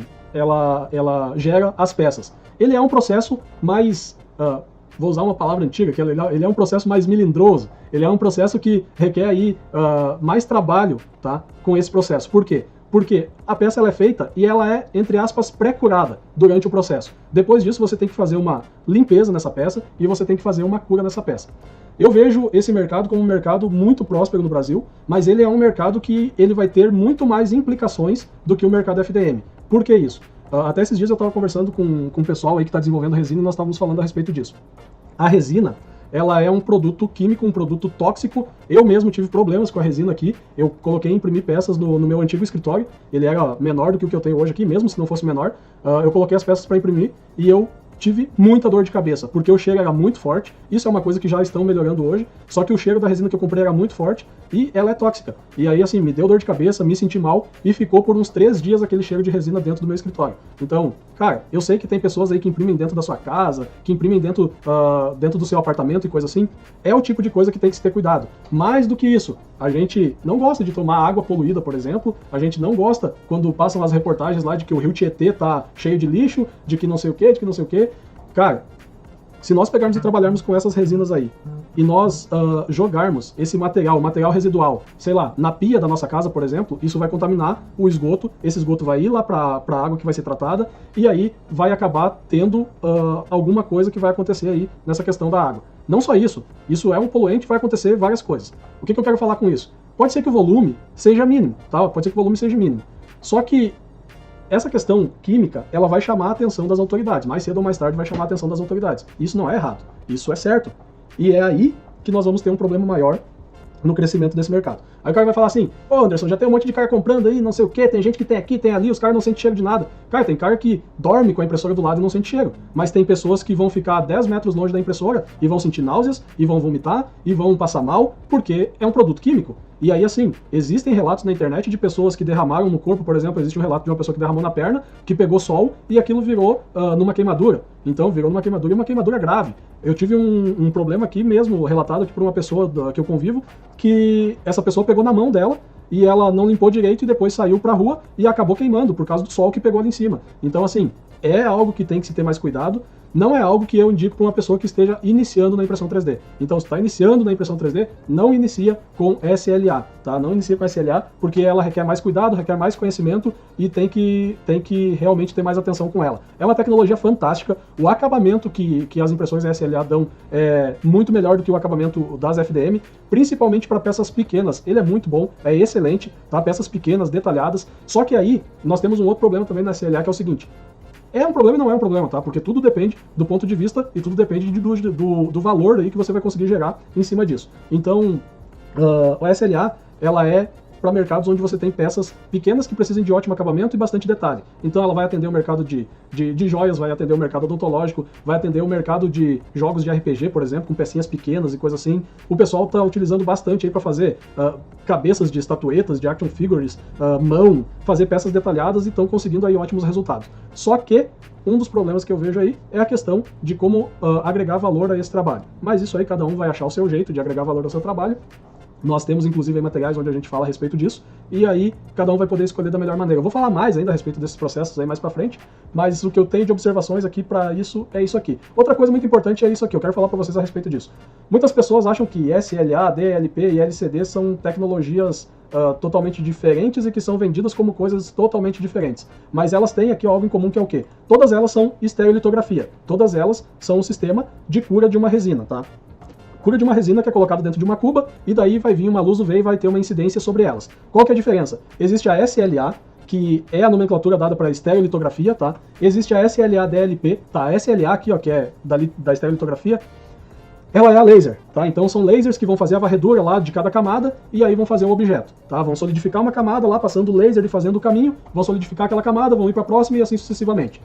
gera as peças. Ele é um processo mais vou usar uma palavra antiga, que ele é um processo mais melindroso, ele é um processo que requer aí mais trabalho, tá, com esse processo. Por quê? Porque a peça ela é feita e ela é, entre aspas, pré-curada durante o processo. Depois disso você tem que fazer uma limpeza nessa peça e você tem que fazer uma cura nessa peça. Eu vejo esse mercado como um mercado muito próspero no Brasil, mas ele é um mercado que ele vai ter muito mais implicações do que o mercado FDM. Por que isso? Até esses dias eu estava conversando com um pessoal aí que está desenvolvendo resina e nós estávamos falando a respeito disso. A resina, ela é um produto químico, um produto tóxico. Eu mesmo tive problemas com a resina aqui, eu coloquei e imprimi peças no meu antigo escritório, ele era menor do que o que eu tenho hoje aqui, mesmo se não fosse menor, eu coloquei as peças para imprimir e eu tive muita dor de cabeça, porque o cheiro era muito forte. Isso é uma coisa que já estão melhorando hoje, só que o cheiro da resina que eu comprei era muito forte e ela é tóxica. E aí, assim, me deu dor de cabeça, me senti mal e ficou por uns 3 dias aquele cheiro de resina dentro do meu escritório. Então, cara, eu sei que tem pessoas aí que imprimem dentro da sua casa, que imprimem dentro do seu apartamento e coisa assim. É o tipo de coisa que tem que se ter cuidado. Mais do que isso, a gente não gosta de tomar água poluída, por exemplo. A gente não gosta quando passam as reportagens lá de que o rio Tietê tá cheio de lixo, de que não sei o que, de que não sei o que. Cara, se nós pegarmos e trabalharmos com essas resinas aí, e nós jogarmos esse material, material residual, sei lá, na pia da nossa casa, por exemplo, isso vai contaminar o esgoto, esse esgoto vai ir lá para a água que vai ser tratada, e aí vai acabar tendo alguma coisa que vai acontecer aí nessa questão da água. Não só isso é um poluente, vai acontecer várias coisas. O que eu quero falar com isso? Pode ser que o volume seja mínimo, tá? Pode ser que o volume seja mínimo. Só que essa questão química, ela vai chamar a atenção das autoridades. Mais cedo ou mais tarde vai chamar a atenção das autoridades. Isso não é errado. Isso é certo. E é aí que nós vamos ter um problema maior no crescimento desse mercado. Aí o cara vai falar assim, ô Anderson, já tem um monte de cara comprando aí, não sei o que, tem gente que tem aqui, tem ali, os caras não sentem cheiro de nada. Cara, tem cara que dorme com a impressora do lado e não sente cheiro. Mas tem pessoas que vão ficar 10 metros longe da impressora e vão sentir náuseas, e vão vomitar, e vão passar mal, porque é um produto químico. E aí, assim, existem relatos na internet de pessoas que derramaram no corpo, por exemplo, existe um relato de uma pessoa que derramou na perna, que pegou sol e aquilo virou numa queimadura. Então, virou numa queimadura e uma queimadura grave. Eu tive um problema aqui mesmo, relatado aqui por uma pessoa que eu convivo, que essa pessoa pegou na mão dela e ela não limpou direito e depois saiu pra rua e acabou queimando por causa do sol que pegou ali em cima. Então, assim, é algo que tem que se ter mais cuidado. Não é algo que eu indico para uma pessoa que esteja iniciando na impressão 3D. Então, se está iniciando na impressão 3D, não inicia com SLA, tá? Não inicia com SLA, porque ela requer mais cuidado, requer mais conhecimento e tem que realmente ter mais atenção com ela. É uma tecnologia fantástica, o acabamento que as impressões SLA dão é muito melhor do que o acabamento das FDM, principalmente para peças pequenas. Ele é muito bom, é excelente, tá? Peças pequenas, detalhadas. Só que aí, nós temos um outro problema também na SLA, que é o seguinte: é um problema e não é um problema, tá? Porque tudo depende do ponto de vista e tudo depende do valor aí que você vai conseguir gerar em cima disso. Então, a SLA, ela é para mercados onde você tem peças pequenas que precisam de ótimo acabamento e bastante detalhe. Então ela vai atender o mercado de joias, vai atender o mercado odontológico, vai atender o mercado de jogos de RPG, por exemplo, com pecinhas pequenas e coisa assim. O pessoal está utilizando bastante aí para fazer cabeças de estatuetas, de action figures, mão, fazer peças detalhadas e estão conseguindo aí ótimos resultados. Só que um dos problemas que eu vejo aí é a questão de como agregar valor a esse trabalho. Mas isso aí cada um vai achar o seu jeito de agregar valor ao seu trabalho. Nós temos, inclusive, materiais onde a gente fala a respeito disso, e aí cada um vai poder escolher da melhor maneira. Eu vou falar mais ainda a respeito desses processos aí mais pra frente, mas o que eu tenho de observações aqui para isso é isso aqui. Outra coisa muito importante é isso aqui, eu quero falar para vocês a respeito disso. Muitas pessoas acham que SLA, DLP e LCD são tecnologias totalmente diferentes e que são vendidas como coisas totalmente diferentes. Mas elas têm aqui algo em comum, que é o quê? Todas elas são estereolitografia. Todas elas são um sistema de cura de uma resina, tá? Cura de uma resina que é colocada dentro de uma cuba e daí vai vir uma luz UV e vai ter uma incidência sobre elas. Qual que é a diferença? Existe a SLA, que é a nomenclatura dada para estereolitografia, tá? Existe a SLA DLP, tá? A SLA aqui, ó, que é da estereolitografia, ela é a laser, tá? Então são lasers que vão fazer a varredura lá de cada camada e aí vão fazer um objeto, tá? Vão solidificar uma camada lá, passando o laser e fazendo o caminho, vão solidificar aquela camada, vão ir para a próxima e assim sucessivamente.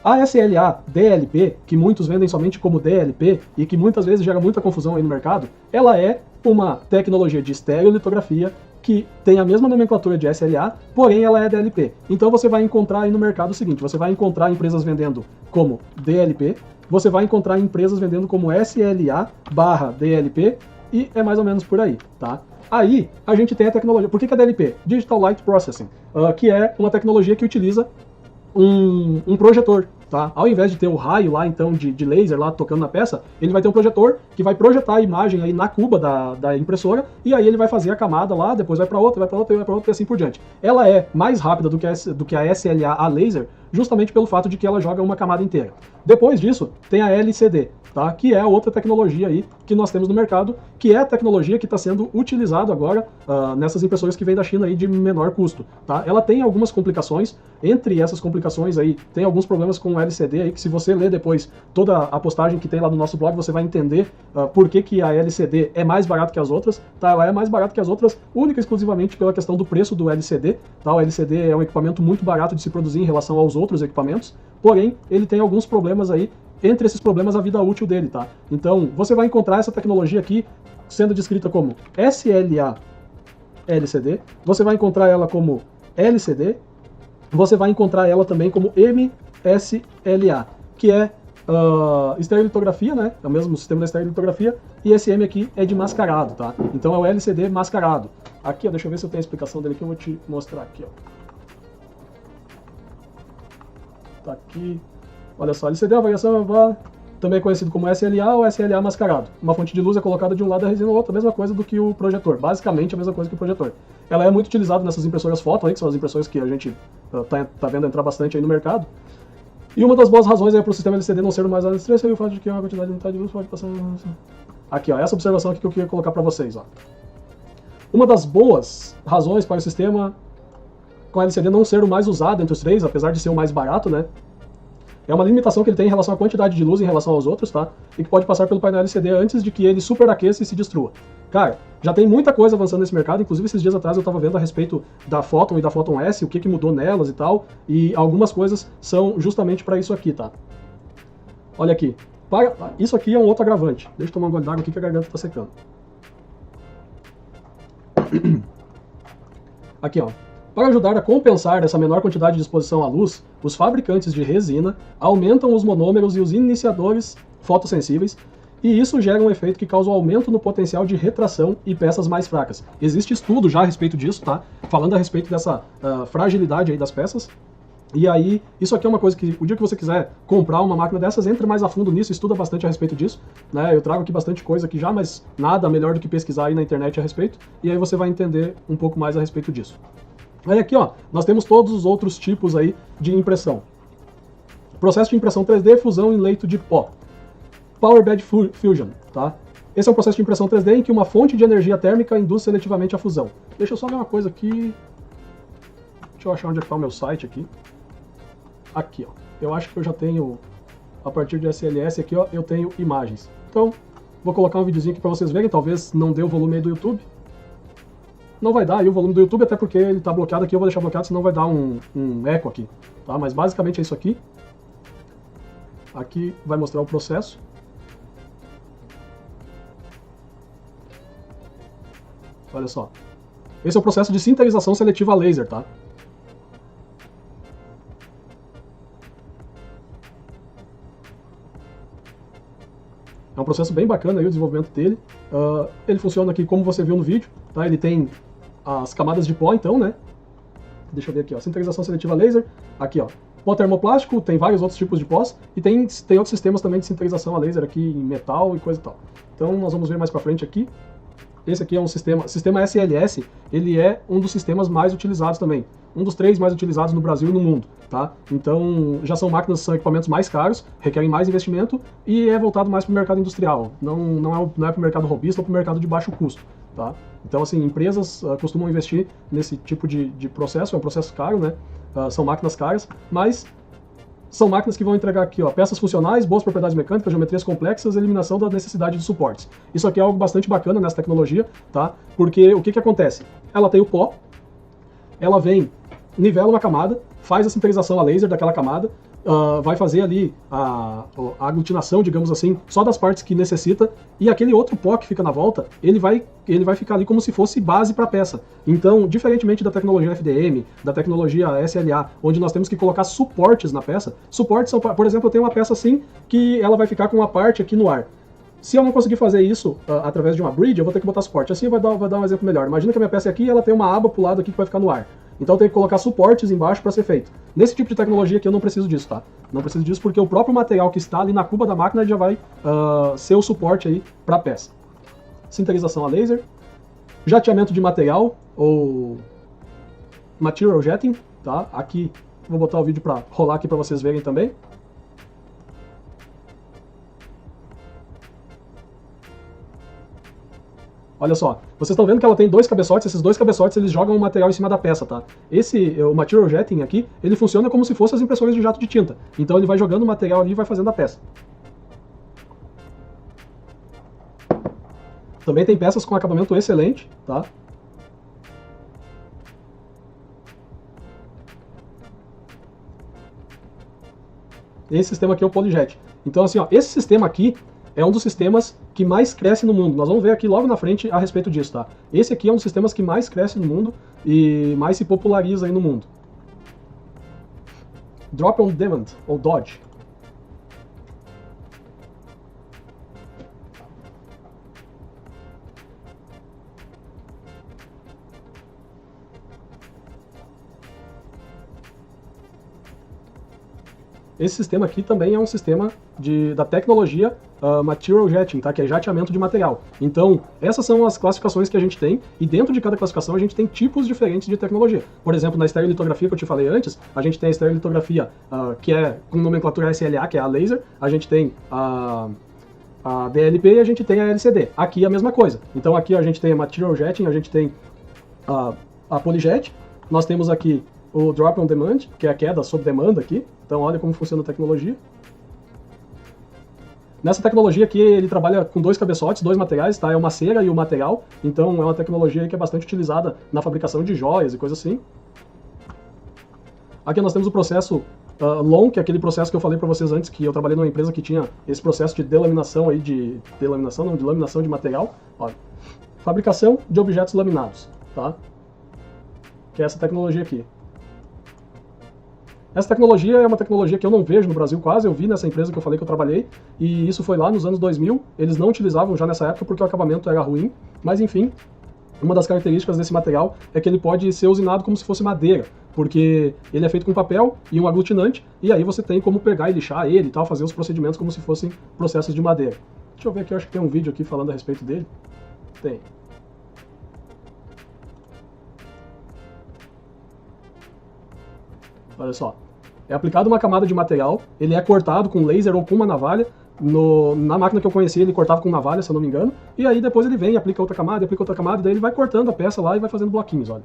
A SLA DLP, que muitos vendem somente como DLP e que muitas vezes gera muita confusão aí no mercado, ela é uma tecnologia de estereolitografia que tem a mesma nomenclatura de SLA, porém ela é DLP. Então você vai encontrar aí no mercado o seguinte, você vai encontrar empresas vendendo como DLP, você vai encontrar empresas vendendo como SLA/DLP e é mais ou menos por aí, tá? Aí a gente tem a tecnologia, por que é DLP? Digital Light Processing, que é uma tecnologia que utiliza um projetor, tá? Ao invés de ter o raio lá, então, de laser lá tocando na peça, ele vai ter um projetor que vai projetar a imagem aí na cuba da impressora e aí ele vai fazer a camada lá, depois vai para outra, vai para outra, vai para outra e assim por diante. Ela é mais rápida do que a SLA a laser, justamente pelo fato de que ela joga uma camada inteira. Depois disso, tem a LCD, tá? Que é outra tecnologia aí que nós temos no mercado, que é a tecnologia que está sendo utilizada agora nessas impressoras que vêm da China aí de menor custo, tá? Ela tem algumas complicações, entre essas complicações aí, tem alguns problemas com o LCD aí, que se você ler depois toda a postagem que tem lá no nosso blog, você vai entender por que a LCD é mais barata que as outras, tá? Ela é mais barata que as outras única e exclusivamente pela questão do preço do LCD, tá? O LCD é um equipamento muito barato de se produzir em relação aos outros equipamentos, porém, ele tem alguns problemas aí, entre esses problemas a vida útil dele, tá? Então, você vai encontrar essa tecnologia aqui sendo descrita como SLA LCD, você vai encontrar ela como LCD, você vai encontrar ela também como MSLA, que é estereolitografia, né? É o mesmo sistema da estereolitografia, e esse M aqui é de mascarado, tá? Então é o LCD mascarado. Aqui, ó, deixa eu ver se eu tenho a explicação dele aqui, eu vou te mostrar aqui, ó. Tá aqui. Olha só, LCD é a variação também é conhecido como SLA ou SLA mascarado. Uma fonte de luz é colocada de um lado da resina ou outra, a mesma coisa do que o projetor. Basicamente a mesma coisa que o projetor. Ela é muito utilizada nessas impressoras foto aí, que são as impressoras que a gente tá vendo entrar bastante aí no mercado. E uma das boas razões é para o sistema LCD não ser o mais estresse é o fato de que uma quantidade limitada de luz pode passar... Aqui, ó, essa observação aqui que eu queria colocar para vocês, ó. Uma das boas razões para o sistema com LCD não ser o mais usado entre os três, apesar de ser o mais barato, né? É uma limitação que ele tem em relação à quantidade de luz em relação aos outros, tá? E que pode passar pelo painel LCD antes de que ele superaqueça e se destrua. Cara, já tem muita coisa avançando nesse mercado, inclusive esses dias atrás eu estava vendo a respeito da Photon e da Photon S, o que mudou nelas e tal, e algumas coisas são justamente para isso aqui, tá? Olha aqui, isso aqui é um outro agravante. Deixa eu tomar um gole d'água aqui que a garganta está secando. Aqui, ó. Para ajudar a compensar essa menor quantidade de exposição à luz, os fabricantes de resina aumentam os monômeros e os iniciadores fotossensíveis, e isso gera um efeito que causa um aumento no potencial de retração e peças mais fracas. Existe estudo já a respeito disso, tá? Falando a respeito dessa fragilidade aí das peças. E aí, isso aqui é uma coisa que, o dia que você quiser comprar uma máquina dessas, entre mais a fundo nisso, estuda bastante a respeito disso, né? Eu trago aqui bastante coisa aqui já, mas nada melhor do que pesquisar aí na internet a respeito, e aí você vai entender um pouco mais a respeito disso. Aí aqui, ó, nós temos todos os outros tipos aí de impressão. Processo de impressão 3D, fusão em leito de pó. Power Bed Fusion, tá? Esse é um processo de impressão 3D em que uma fonte de energia térmica induz seletivamente a fusão. Deixa eu só ver uma coisa aqui. Deixa eu achar onde é que tá o meu site aqui. Aqui, ó. Eu acho que eu já tenho, a partir de SLS aqui, ó, eu tenho imagens. Então, vou colocar um videozinho aqui para vocês verem, talvez não dê o volume aí do YouTube. Não vai dar aí o volume do YouTube, até porque ele está bloqueado aqui, eu vou deixar bloqueado, senão vai dar um eco aqui, tá? Mas basicamente é isso aqui. Aqui vai mostrar o processo. Olha só. Esse é o processo de sinterização seletiva a laser, tá? É um processo bem bacana aí o desenvolvimento dele. Ele funciona aqui como você viu no vídeo, tá? Ele tem as camadas de pó, então, né? Deixa eu ver aqui, ó. Sinterização seletiva laser. Aqui, ó. Pó termoplástico, tem vários outros tipos de pós. E tem outros sistemas também de sinterização a laser aqui em metal e coisa e tal. Então nós vamos ver mais pra frente aqui. Esse aqui é um sistema SLS, ele é um dos sistemas mais utilizados também. Um dos 3 mais utilizados no Brasil e no mundo, tá? Então, já são máquinas, são equipamentos mais caros, requerem mais investimento e é voltado mais para o mercado industrial. Não é para o mercado robista ou para o mercado de baixo custo, tá? Então, assim, empresas costumam investir nesse tipo de processo, é um processo caro, né? São máquinas caras, mas são máquinas que vão entregar aqui, ó, peças funcionais, boas propriedades mecânicas, geometrias complexas, eliminação da necessidade de suportes. Isso aqui é algo bastante bacana nessa tecnologia, tá? Porque o que acontece? Ela tem o pó, ela vem, nivela uma camada, faz a sinterização a laser daquela camada, vai fazer ali a aglutinação, digamos assim, só das partes que necessita, e aquele outro pó que fica na volta, ele vai ficar ali como se fosse base para a peça. Então, diferentemente da tecnologia FDM, da tecnologia SLA, onde nós temos que colocar suportes na peça, suportes são, por exemplo, eu tenho uma peça assim, que ela vai ficar com uma parte aqui no ar. Se eu não conseguir fazer isso através de uma bridge, eu vou ter que botar suporte. Assim vai dar um exemplo melhor. Imagina que a minha peça é aqui e ela tem uma aba pro lado aqui que vai ficar no ar. Então eu tenho que colocar suportes embaixo para ser feito. Nesse tipo de tecnologia aqui eu não preciso disso, tá? Não preciso disso porque o próprio material que está ali na cuba da máquina já vai ser o suporte aí para a peça. Sinterização a laser, jateamento de material ou material jetting, tá? Aqui Vou botar o vídeo para rolar aqui para vocês verem também. Olha só, vocês estão vendo que ela tem dois cabeçotes, esses dois cabeçotes eles jogam o material em cima da peça, tá? O Material Jetting aqui, ele funciona como se fosse as impressões de jato de tinta. Então ele vai jogando o material ali e vai fazendo a peça. Também tem peças com acabamento excelente, tá? Esse sistema aqui é o PolyJet. Então assim, ó, esse sistema aqui é um dos sistemas que mais cresce no mundo. Nós vamos ver aqui logo na frente a respeito disso, tá? Esse aqui é um dos sistemas que mais cresce no mundo e mais se populariza aí no mundo. Drop on Demand, ou DOD. Esse sistema aqui também é um sistema da tecnologia Material Jetting, tá? Que é jateamento de material. Então, essas são as classificações que a gente tem, e dentro de cada classificação a gente tem tipos diferentes de tecnologia. Por exemplo, na estereolitografia que eu te falei antes, a gente tem a estereolitografia que é com nomenclatura SLA, que é a laser, a gente tem a DLP e a gente tem a LCD. Aqui é a mesma coisa. Então aqui a gente tem a Material Jetting, a gente tem a PolyJet, nós temos aqui o Drop on Demand, que é a queda sob demanda aqui. Então olha como funciona a tecnologia. Nessa tecnologia aqui ele trabalha com dois cabeçotes, dois materiais, tá? É uma cera e o material. Então é uma tecnologia que é bastante utilizada na fabricação de joias e coisas assim. Aqui nós temos o processo LOM, que é aquele processo que eu falei para vocês antes, que eu trabalhei numa empresa que tinha esse processo de delaminação aí, de laminação de material. Olha, fabricação de objetos laminados, tá? Que é essa tecnologia aqui. Essa tecnologia é uma tecnologia que eu não vejo no Brasil quase, eu vi nessa empresa que eu falei que eu trabalhei, e isso foi lá nos anos 2000, eles não utilizavam já nessa época porque o acabamento era ruim, mas enfim, uma das características desse material é que ele pode ser usinado como se fosse madeira, porque ele é feito com papel e um aglutinante, e aí você tem como pegar e lixar ele e tal, fazer os procedimentos como se fossem processos de madeira. Deixa eu ver aqui, eu acho que tem um vídeo aqui falando a respeito dele. Tem. Olha só. É aplicado uma camada de material, ele é cortado com laser ou com uma navalha. Na máquina que eu conheci ele cortava com navalha, se eu não me engano. E aí depois ele vem e aplica outra camada, e daí ele vai cortando a peça lá e vai fazendo bloquinhos, olha.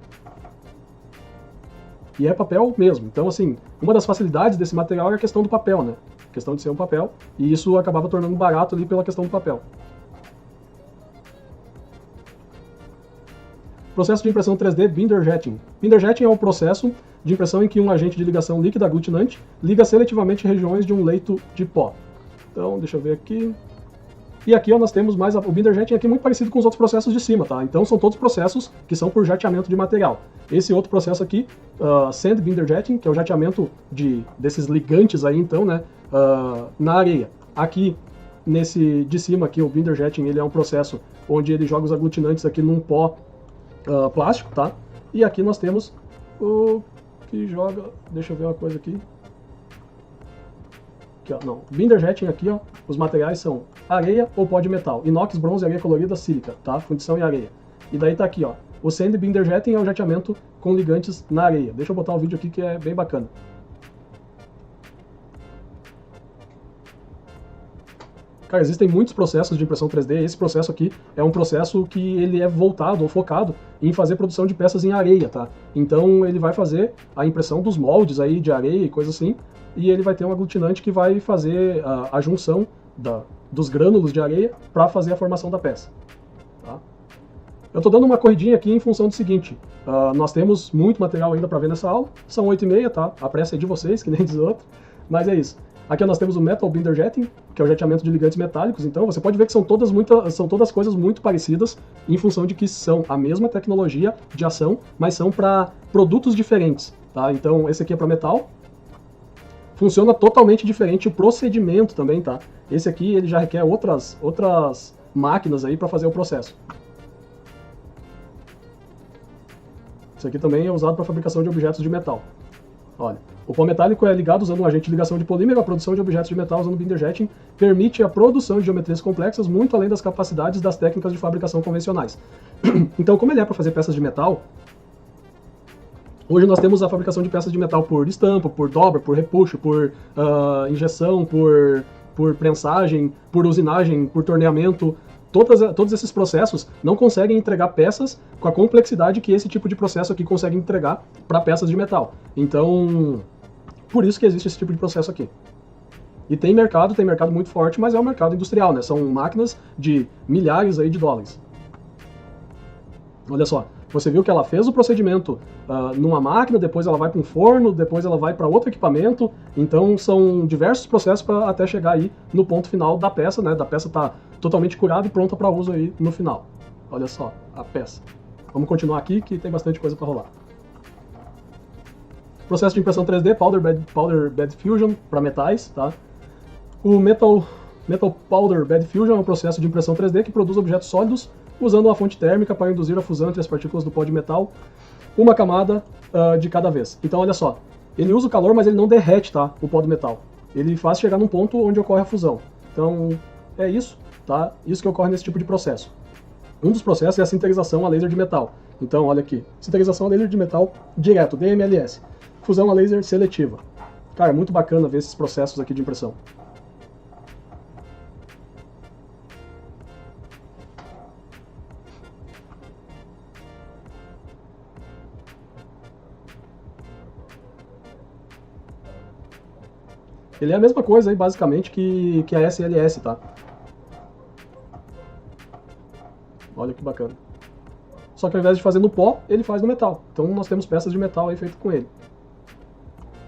E é papel mesmo. Então assim, uma das facilidades desse material é a questão do papel, né? A questão de ser um papel. E isso acabava tornando barato ali pela questão do papel. Processo de impressão 3D Binder Jetting. Binder Jetting é um processo de impressão em que um agente de ligação líquida aglutinante liga seletivamente regiões de um leito de pó. Então, deixa eu ver aqui. E aqui ó, nós temos mais o Binder Jetting aqui muito parecido com os outros processos de cima, tá? Então são todos processos que são por jateamento de material. Esse outro processo aqui, Sand Binder Jetting, que é o jateamento desses ligantes aí, então, né, na areia. Aqui, nesse de cima aqui, o Binder Jetting, ele é um processo onde ele joga os aglutinantes aqui num pó plástico, tá? E aqui nós temos o que joga, deixa eu ver uma coisa aqui. Aqui, ó, não, Binder Jetting aqui, ó, os materiais são areia ou pó de metal, inox, bronze, areia colorida, sílica, tá? Fundição e areia. E daí tá aqui, ó, o Sand Binder Jetting é o jateamento com ligantes na areia. Deixa eu botar um vídeo aqui que é bem bacana. Cara, existem muitos processos de impressão 3D, esse processo aqui é um processo que ele é voltado ou focado em fazer produção de peças em areia, tá? Então ele vai fazer a impressão dos moldes aí de areia e coisa assim, e ele vai ter um aglutinante que vai fazer a junção dos grânulos de areia para fazer a formação da peça. Tá? Eu estou dando uma corridinha aqui em função do seguinte, nós temos muito material ainda para ver nessa aula, são 8h30, tá? A pressa é de vocês, que nem diz outro, mas é isso. Aqui nós temos o Metal Binder Jetting, que é o jateamento de ligantes metálicos, então você pode ver que são todas coisas muito parecidas em função de que são a mesma tecnologia de ação, mas são para produtos diferentes, tá? Então esse aqui é para metal, funciona totalmente diferente o procedimento também, tá? Esse aqui ele já requer outras máquinas aí para fazer o processo. Esse aqui também é usado para fabricação de objetos de metal. Olha, o pó metálico é ligado usando um agente de ligação de polímero. A produção de objetos de metal usando Binder Jetting permite a produção de geometrias complexas muito além das capacidades das técnicas de fabricação convencionais. Então, como ele é para fazer peças de metal, Hoje nós temos a fabricação de peças de metal por estampa, por dobra, por repuxo, por injeção, por prensagem, por usinagem, por torneamento. Todos esses processos não conseguem entregar peças com a complexidade que esse tipo de processo aqui consegue entregar para peças de metal. Então, por isso que existe esse tipo de processo aqui. E tem mercado muito forte, mas é um mercado industrial, né? São máquinas de milhares aí de dólares. Olha só, você viu que ela fez o procedimento numa máquina, depois ela vai para um forno, depois ela vai para outro equipamento. Então são diversos processos para até chegar aí no ponto final da peça, né? Da peça tá totalmente curada e pronta para uso aí no final. Olha só a peça. Vamos continuar aqui que tem bastante coisa para rolar. Processo de impressão 3D, Powder Bed Fusion para metais, tá? O Metal Powder Bed Fusion é um processo de impressão 3D que produz objetos sólidos usando uma fonte térmica para induzir a fusão entre as partículas do pó de metal, uma camada de cada vez. Então olha só, ele usa o calor, mas ele não derrete, tá, o pó do metal. Ele faz chegar num ponto onde ocorre a fusão. Então é isso, tá? Isso que ocorre nesse tipo de processo. Um dos processos é a sinterização a laser de metal. Então olha aqui, sinterização a laser de metal direto, DMLS. Fusão a laser seletiva. Cara, é muito bacana ver esses processos aqui de impressão. Ele é a mesma coisa aí, basicamente, que a SLS, tá? Olha que bacana. Só que ao invés de fazer no pó, ele faz no metal. Então nós temos peças de metal aí feitas com ele.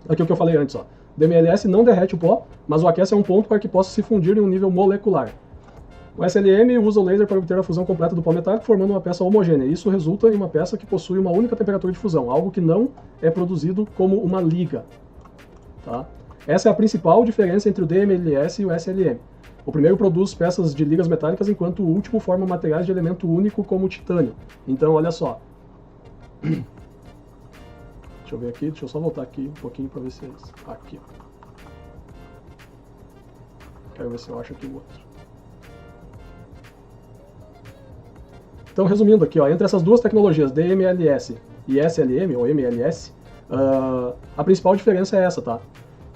Aqui o que eu falei antes, ó. DMLS não derrete o pó, mas o aquece a um ponto para que possa se fundir em um nível molecular. O SLM usa o laser para obter a fusão completa do pó metálico, formando uma peça homogênea. Isso resulta em uma peça que possui uma única temperatura de fusão, algo que não é produzido como uma liga. Tá? Essa é a principal diferença entre o DMLS e o SLM. O primeiro produz peças de ligas metálicas, enquanto o último forma materiais de elemento único como o titânio. Então, olha só. Deixa eu ver aqui, deixa eu só voltar aqui um pouquinho para ver se é isso. Aqui. Quero ver se eu acho aqui o outro. Então, resumindo aqui, ó, entre essas duas tecnologias, DMLS e SLM, ou MLS, a principal diferença é essa, tá?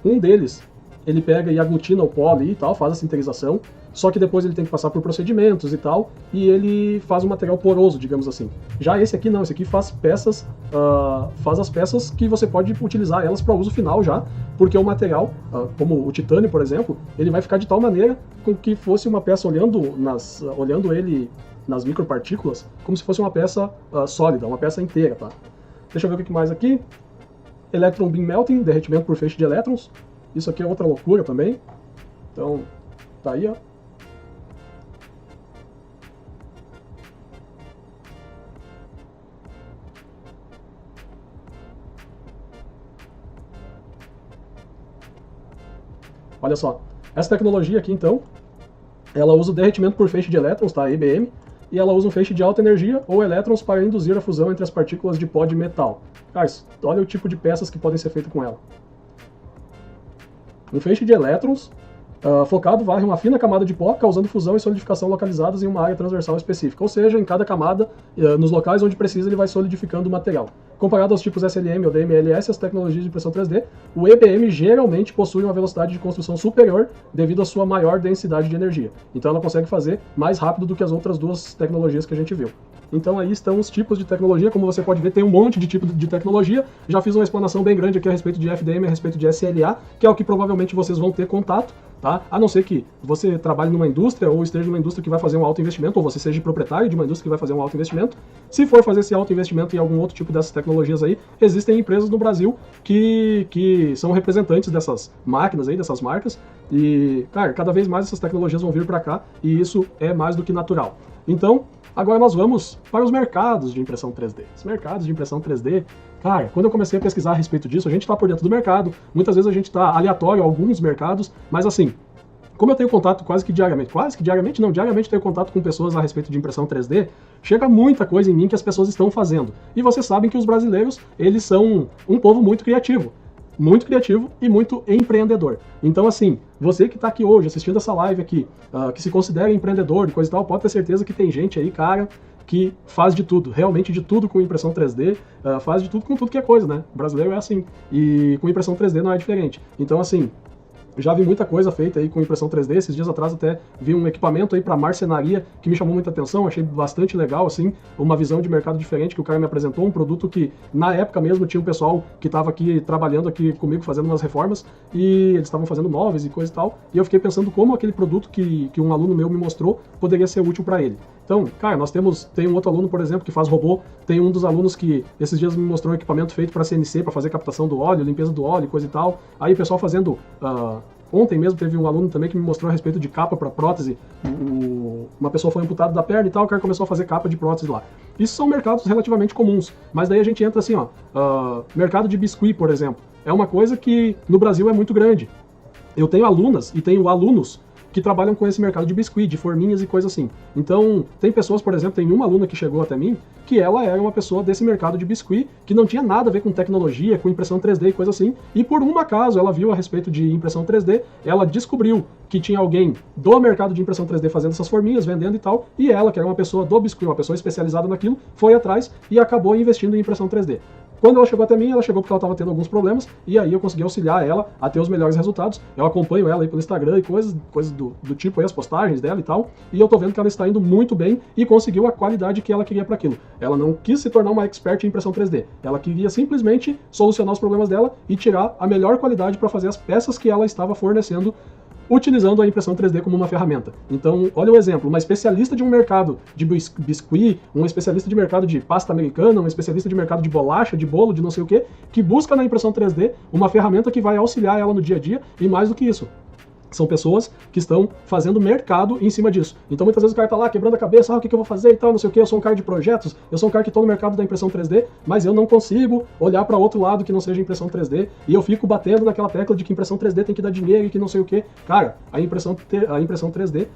Um deles, ele pega e aglutina o pó ali e tal, faz a sinterização, só que depois ele tem que passar por procedimentos e tal, e ele faz um material poroso, digamos assim. Já esse aqui não, esse aqui faz peças, faz as peças que você pode utilizar elas para uso final já, porque o material, como o titânio, por exemplo, ele vai ficar de tal maneira com que fosse uma peça olhando ele nas micropartículas, como se fosse uma peça sólida, uma peça inteira, tá? Deixa eu ver o que mais aqui. Electron Beam Melting, derretimento por feixe de elétrons. Isso aqui é outra loucura também. Então, tá aí, ó. Olha só, essa tecnologia aqui, então, ela usa o derretimento por feixe de elétrons, tá? EBM, e ela usa um feixe de alta energia ou elétrons para induzir a fusão entre as partículas de pó de metal. Cara, olha o tipo de peças que podem ser feitas com ela. Um feixe de elétrons focado varre uma fina camada de pó, causando fusão e solidificação localizadas em uma área transversal específica, ou seja, em cada camada, nos locais onde precisa, ele vai solidificando o material. Comparado aos tipos SLM ou DMLS, as tecnologias de impressão 3D, o EBM geralmente possui uma velocidade de construção superior devido à sua maior densidade de energia. Então ela consegue fazer mais rápido do que as outras duas tecnologias que a gente viu. Então aí estão os tipos de tecnologia, como você pode ver, tem um monte de tipo de tecnologia. Já fiz uma explanação bem grande aqui a respeito de FDM, a respeito de SLA, que é o que provavelmente vocês vão ter contato, tá? A não ser que você trabalhe numa indústria ou esteja numa indústria que vai fazer um alto investimento, ou você seja proprietário de uma indústria que vai fazer um alto investimento. Se for fazer esse alto investimento em algum outro tipo dessas tecnologias aí, existem empresas no Brasil que são representantes dessas máquinas aí, dessas marcas, e, cara, cada vez mais essas tecnologias vão vir para cá, e isso é mais do que natural. Então, agora nós vamos para os mercados de impressão 3D. Os mercados de impressão 3D, cara, quando eu comecei a pesquisar a respeito disso, a gente está por dentro do mercado, muitas vezes a gente está aleatório a alguns mercados, mas assim, como eu tenho contato diariamente tenho contato com pessoas a respeito de impressão 3D, chega muita coisa em mim que as pessoas estão fazendo. E vocês sabem que os brasileiros, eles são um povo muito criativo e muito empreendedor. Então, assim, você que está aqui hoje assistindo essa live aqui, que se considera empreendedor e coisa e tal, pode ter certeza que tem gente aí, cara, que faz de tudo, realmente de tudo com impressão 3D, faz de tudo com tudo que é coisa, né? O brasileiro é assim, e com impressão 3D não é diferente. Então, assim, já vi muita coisa feita aí com impressão 3D, esses dias atrás até vi um equipamento aí para marcenaria que me chamou muita atenção, achei bastante legal, assim, uma visão de mercado diferente que o cara me apresentou, um produto que na época mesmo tinha um pessoal que estava aqui trabalhando aqui comigo fazendo umas reformas e eles estavam fazendo móveis e coisa e tal, e eu fiquei pensando como aquele produto que um aluno meu me mostrou poderia ser útil para ele. Então, cara, tem um outro aluno, por exemplo, que faz robô, tem um dos alunos que esses dias me mostrou um equipamento feito para CNC, para fazer captação do óleo, limpeza do óleo, coisa e tal. Aí o pessoal fazendo... Ontem mesmo teve um aluno também que me mostrou a respeito de capa para prótese. Uma pessoa foi amputada da perna e tal, o cara começou a fazer capa de prótese lá. Isso são mercados relativamente comuns, mas daí a gente entra assim, mercado de biscuit, por exemplo. É uma coisa que no Brasil é muito grande. Eu tenho alunas e tenho alunos que trabalham com esse mercado de biscuit, de forminhas e coisa assim. Então, tem pessoas, por exemplo, tem uma aluna que chegou até mim, que ela era uma pessoa desse mercado de biscuit, que não tinha nada a ver com tecnologia, com impressão 3D e coisa assim, e por um acaso ela viu a respeito de impressão 3D, ela descobriu que tinha alguém do mercado de impressão 3D fazendo essas forminhas, vendendo e tal, e ela, que era uma pessoa do biscuit, uma pessoa especializada naquilo, foi atrás e acabou investindo em impressão 3D. Quando ela chegou até mim, ela chegou porque ela estava tendo alguns problemas, e aí eu consegui auxiliar ela a ter os melhores resultados. Eu acompanho ela aí pelo Instagram e coisas do tipo aí, as postagens dela e tal, e eu tô vendo que ela está indo muito bem e conseguiu a qualidade que ela queria para aquilo. Ela não quis se tornar uma expert em impressão 3D, ela queria simplesmente solucionar os problemas dela e tirar a melhor qualidade para fazer as peças que ela estava fornecendo, utilizando a impressão 3D como uma ferramenta. Então, olha o exemplo, uma especialista de um mercado de biscuit, um especialista de mercado de pasta americana, um especialista de mercado de bolacha, de bolo, de não sei o que busca na impressão 3D uma ferramenta que vai auxiliar ela no dia a dia, e mais do que isso, são pessoas que estão fazendo mercado em cima disso. Então muitas vezes o cara tá lá quebrando a cabeça, o que eu vou fazer e tal, não sei o que, eu sou um cara de projetos, eu sou um cara que tô no mercado da impressão 3D, mas eu não consigo olhar para outro lado que não seja impressão 3D, e eu fico batendo naquela tecla de que impressão 3D tem que dar dinheiro e que não sei o que. Cara, a impressão 3D,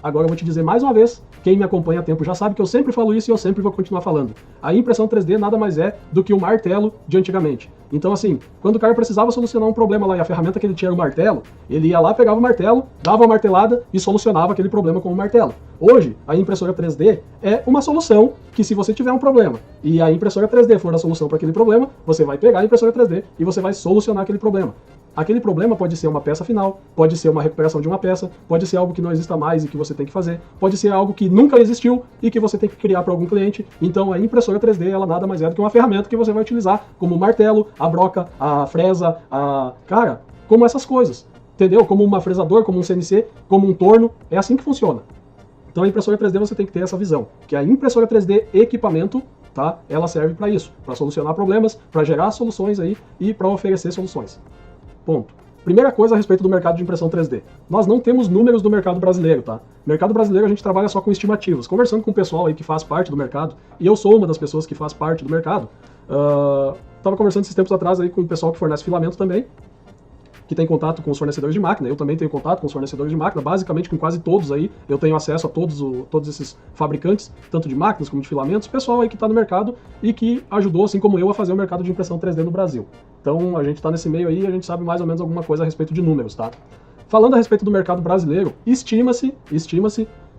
agora eu vou te dizer mais uma vez, quem me acompanha há tempo já sabe que eu sempre falo isso e eu sempre vou continuar falando. A impressão 3D nada mais é do que o martelo de antigamente. Então assim, quando o cara precisava solucionar um problema lá e a ferramenta que ele tinha era o martelo, ele ia lá, pegava o martelo, dava uma martelada e solucionava aquele problema com o martelo. Hoje, a impressora 3D é uma solução que, se você tiver um problema e a impressora 3D for a solução para aquele problema, você vai pegar a impressora 3D e você vai solucionar aquele problema. Aquele problema pode ser uma peça final, pode ser uma recuperação de uma peça, pode ser algo que não exista mais e que você tem que fazer, pode ser algo que nunca existiu e que você tem que criar para algum cliente. Então a impressora 3D, ela nada mais é do que uma ferramenta que você vai utilizar como o martelo, a broca, a fresa, cara, como essas coisas, entendeu? Como um fresador, como um CNC, como um torno, é assim que funciona. Então a impressora 3D você tem que ter essa visão, que a impressora 3D equipamento, tá? Ela serve para isso, para solucionar problemas, para gerar soluções aí e para oferecer soluções. Ponto. Primeira coisa a respeito do mercado de impressão 3D. Nós não temos números do mercado brasileiro, tá? No mercado brasileiro a gente trabalha só com estimativas. Conversando com o pessoal aí que faz parte do mercado, e eu sou uma das pessoas que faz parte do mercado, tava conversando esses tempos atrás aí com o pessoal que fornece filamento também, que tem contato com os fornecedores de máquina. Eu também tenho contato com os fornecedores de máquina, basicamente com quase todos aí. Eu tenho acesso a todos esses fabricantes, tanto de máquinas como de filamentos, pessoal aí que está no mercado e que ajudou, assim como eu, a fazer o mercado de impressão 3D no Brasil. Então a gente está nesse meio aí e a gente sabe mais ou menos alguma coisa a respeito de números, tá? Falando a respeito do mercado brasileiro, estima-se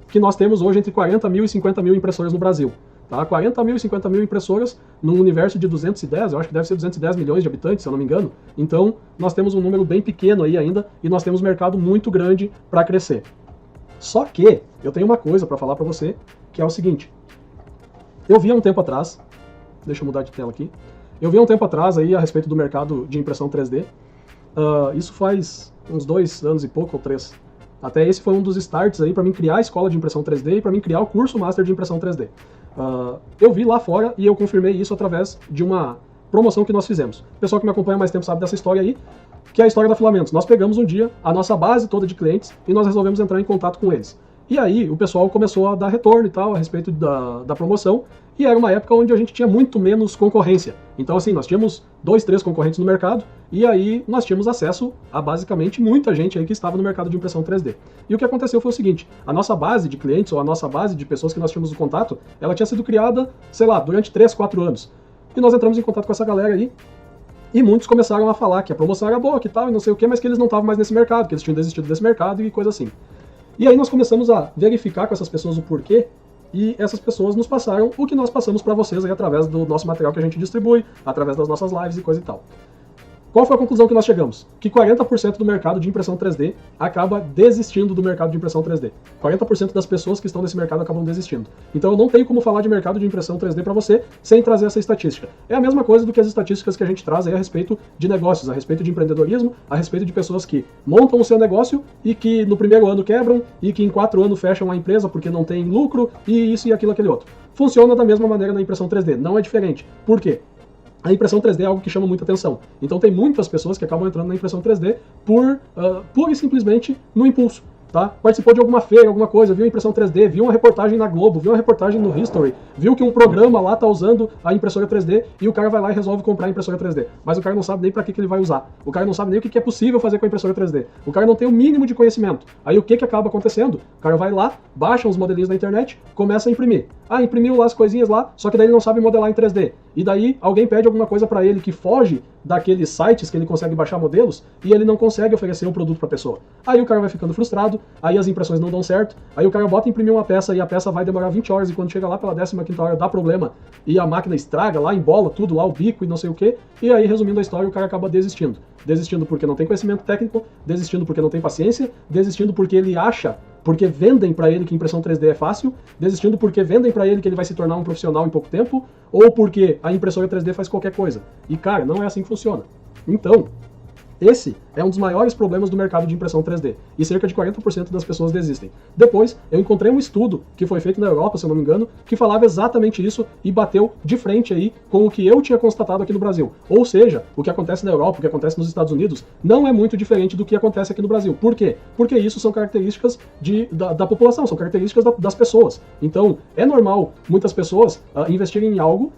que nós temos hoje entre 40 mil e 50 mil impressoras no Brasil. Tá? 40 mil e 50 mil impressoras num universo de 210, eu acho que deve ser 210 milhões de habitantes, se eu não me engano. Então, nós temos um número bem pequeno aí ainda e nós temos um mercado muito grande para crescer. Só que eu tenho uma coisa para falar para você, que é o seguinte. Eu vi há um tempo atrás, deixa eu mudar de tela aqui, eu vi há um tempo atrás aí a respeito do mercado de impressão 3D. Isso faz uns 2 anos e pouco, ou 3. Até esse foi um dos starts aí para mim criar a escola de impressão 3D e para mim criar o curso Master de impressão 3D. Eu vi lá fora e eu confirmei isso através de uma promoção que nós fizemos. O pessoal que me acompanha há mais tempo sabe dessa história aí, que é a história da Filamentos. Nós pegamos um dia a nossa base toda de clientes e nós resolvemos entrar em contato com eles. E aí o pessoal começou a dar retorno e tal a respeito da promoção, e era uma época onde a gente tinha muito menos concorrência. Então assim, nós tínhamos 2, 3 concorrentes no mercado, e aí nós tínhamos acesso a basicamente muita gente aí que estava no mercado de impressão 3D. E o que aconteceu foi o seguinte, a nossa base de clientes, ou a nossa base de pessoas que nós tínhamos no contato, ela tinha sido criada, sei lá, durante 3, 4 anos. E nós entramos em contato com essa galera aí, e muitos começaram a falar que a promoção era boa, que tal, e não sei o que, mas que eles não estavam mais nesse mercado, que eles tinham desistido desse mercado e coisa assim. E aí nós começamos a verificar com essas pessoas o porquê, e essas pessoas nos passaram o que nós passamos para vocês aí através do nosso material que a gente distribui, através das nossas lives e coisa e tal. Qual foi a conclusão que nós chegamos? Que 40% do mercado de impressão 3D acaba desistindo do mercado de impressão 3D. 40% das pessoas que estão nesse mercado acabam desistindo. Então eu não tenho como falar de mercado de impressão 3D para você sem trazer essa estatística. É a mesma coisa do que as estatísticas que a gente traz aí a respeito de negócios, a respeito de empreendedorismo, a respeito de pessoas que montam o seu negócio e que no primeiro ano quebram e que em 4 anos fecham a empresa porque não tem lucro e isso e aquilo, aquele outro. Funciona da mesma maneira na impressão 3D, não é diferente. Por quê? A impressão 3D é algo que chama muita atenção. Então tem muitas pessoas que acabam entrando na impressão 3D pura e simplesmente no impulso. Tá? Participou de alguma feira, alguma coisa, viu a impressão 3D, viu uma reportagem na Globo, viu uma reportagem no History, viu que um programa lá tá usando a impressora 3D e o cara vai lá e resolve comprar a impressora 3D. Mas o cara não sabe nem para que ele vai usar. O cara não sabe nem o que é possível fazer com a impressora 3D. O cara não tem o mínimo de conhecimento. Aí o que acaba acontecendo? O cara vai lá, baixa uns modelinhos na internet, começa a imprimir. Ah, imprimiu lá as coisinhas lá, só que daí ele não sabe modelar em 3D. E daí alguém pede alguma coisa para ele que foge daqueles sites que ele consegue baixar modelos e ele não consegue oferecer o produto para a pessoa. Aí o cara vai ficando frustrado, aí as impressões não dão certo, aí o cara bota imprimir uma peça e a peça vai demorar 20 horas e quando chega lá pela 15ª hora dá problema e a máquina estraga lá, embola tudo lá, o bico e não sei o que, e aí resumindo a história o cara acaba desistindo. Desistindo porque não tem conhecimento técnico, desistindo porque não tem paciência, desistindo porque ele acha, porque vendem para ele que impressão 3D é fácil, desistindo porque vendem para ele que ele vai se tornar um profissional em pouco tempo, ou porque a impressora 3D faz qualquer coisa. E cara, não é assim que funciona. Então, esse é um dos maiores problemas do mercado de impressão 3D, e cerca de 40% das pessoas desistem. Depois, eu encontrei um estudo que foi feito na Europa, se eu não me engano, que falava exatamente isso e bateu de frente aí com o que eu tinha constatado aqui no Brasil. Ou seja, o que acontece na Europa, o que acontece nos Estados Unidos, não é muito diferente do que acontece aqui no Brasil. Por quê? Porque isso são características da população, são características das pessoas. Então, é normal muitas pessoas investirem em algo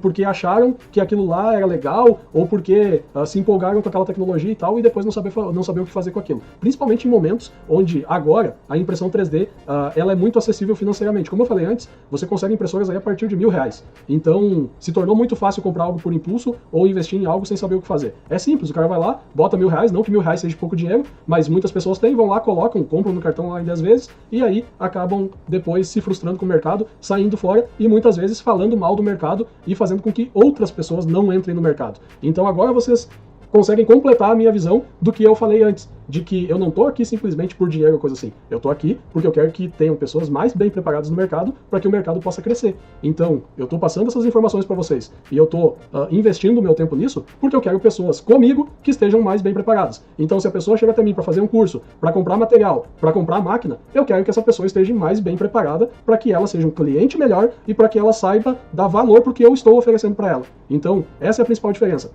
porque acharam que aquilo lá era legal, ou porque se empolgaram com aquela tecnologia e tal, e depois não saber o que fazer com aquilo. Principalmente em momentos onde agora a impressão 3D ela é muito acessível financeiramente. Como eu falei antes, você consegue impressoras aí a partir de R$1.000. Então, se tornou muito fácil comprar algo por impulso ou investir em algo sem saber o que fazer. É simples, o cara vai lá, bota R$1.000, não que R$1.000 seja pouco dinheiro, mas muitas pessoas têm, vão lá, colocam, compram no cartão lá 10 vezes, e aí acabam depois se frustrando com o mercado, saindo fora e muitas vezes falando mal do mercado e fazendo com que outras pessoas não entrem no mercado. Então agora vocês conseguem completar a minha visão do que eu falei antes, de que eu não tô aqui simplesmente por dinheiro ou coisa assim. Eu tô aqui porque eu quero que tenham pessoas mais bem preparadas no mercado para que o mercado possa crescer. Então, eu tô passando essas informações para vocês e eu tô investindo o meu tempo nisso porque eu quero pessoas comigo que estejam mais bem preparadas. Então, se a pessoa chega até mim para fazer um curso, para comprar material, para comprar máquina, eu quero que essa pessoa esteja mais bem preparada para que ela seja um cliente melhor e para que ela saiba dar valor pro que eu estou oferecendo para ela. Então, essa é a principal diferença.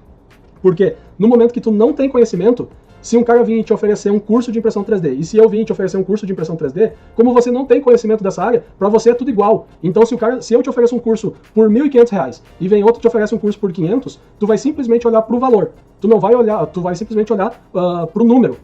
Porque no momento que tu não tem conhecimento, se um cara vir te oferecer um curso de impressão 3D, e se eu vim te oferecer um curso de impressão 3D, como você não tem conhecimento dessa área, pra você é tudo igual. Então se eu te ofereço um curso por R$1.500 e vem outro que te oferece um curso por 500, tu vai simplesmente olhar pro valor. Tu não vai olhar, tu vai simplesmente olhar pro número.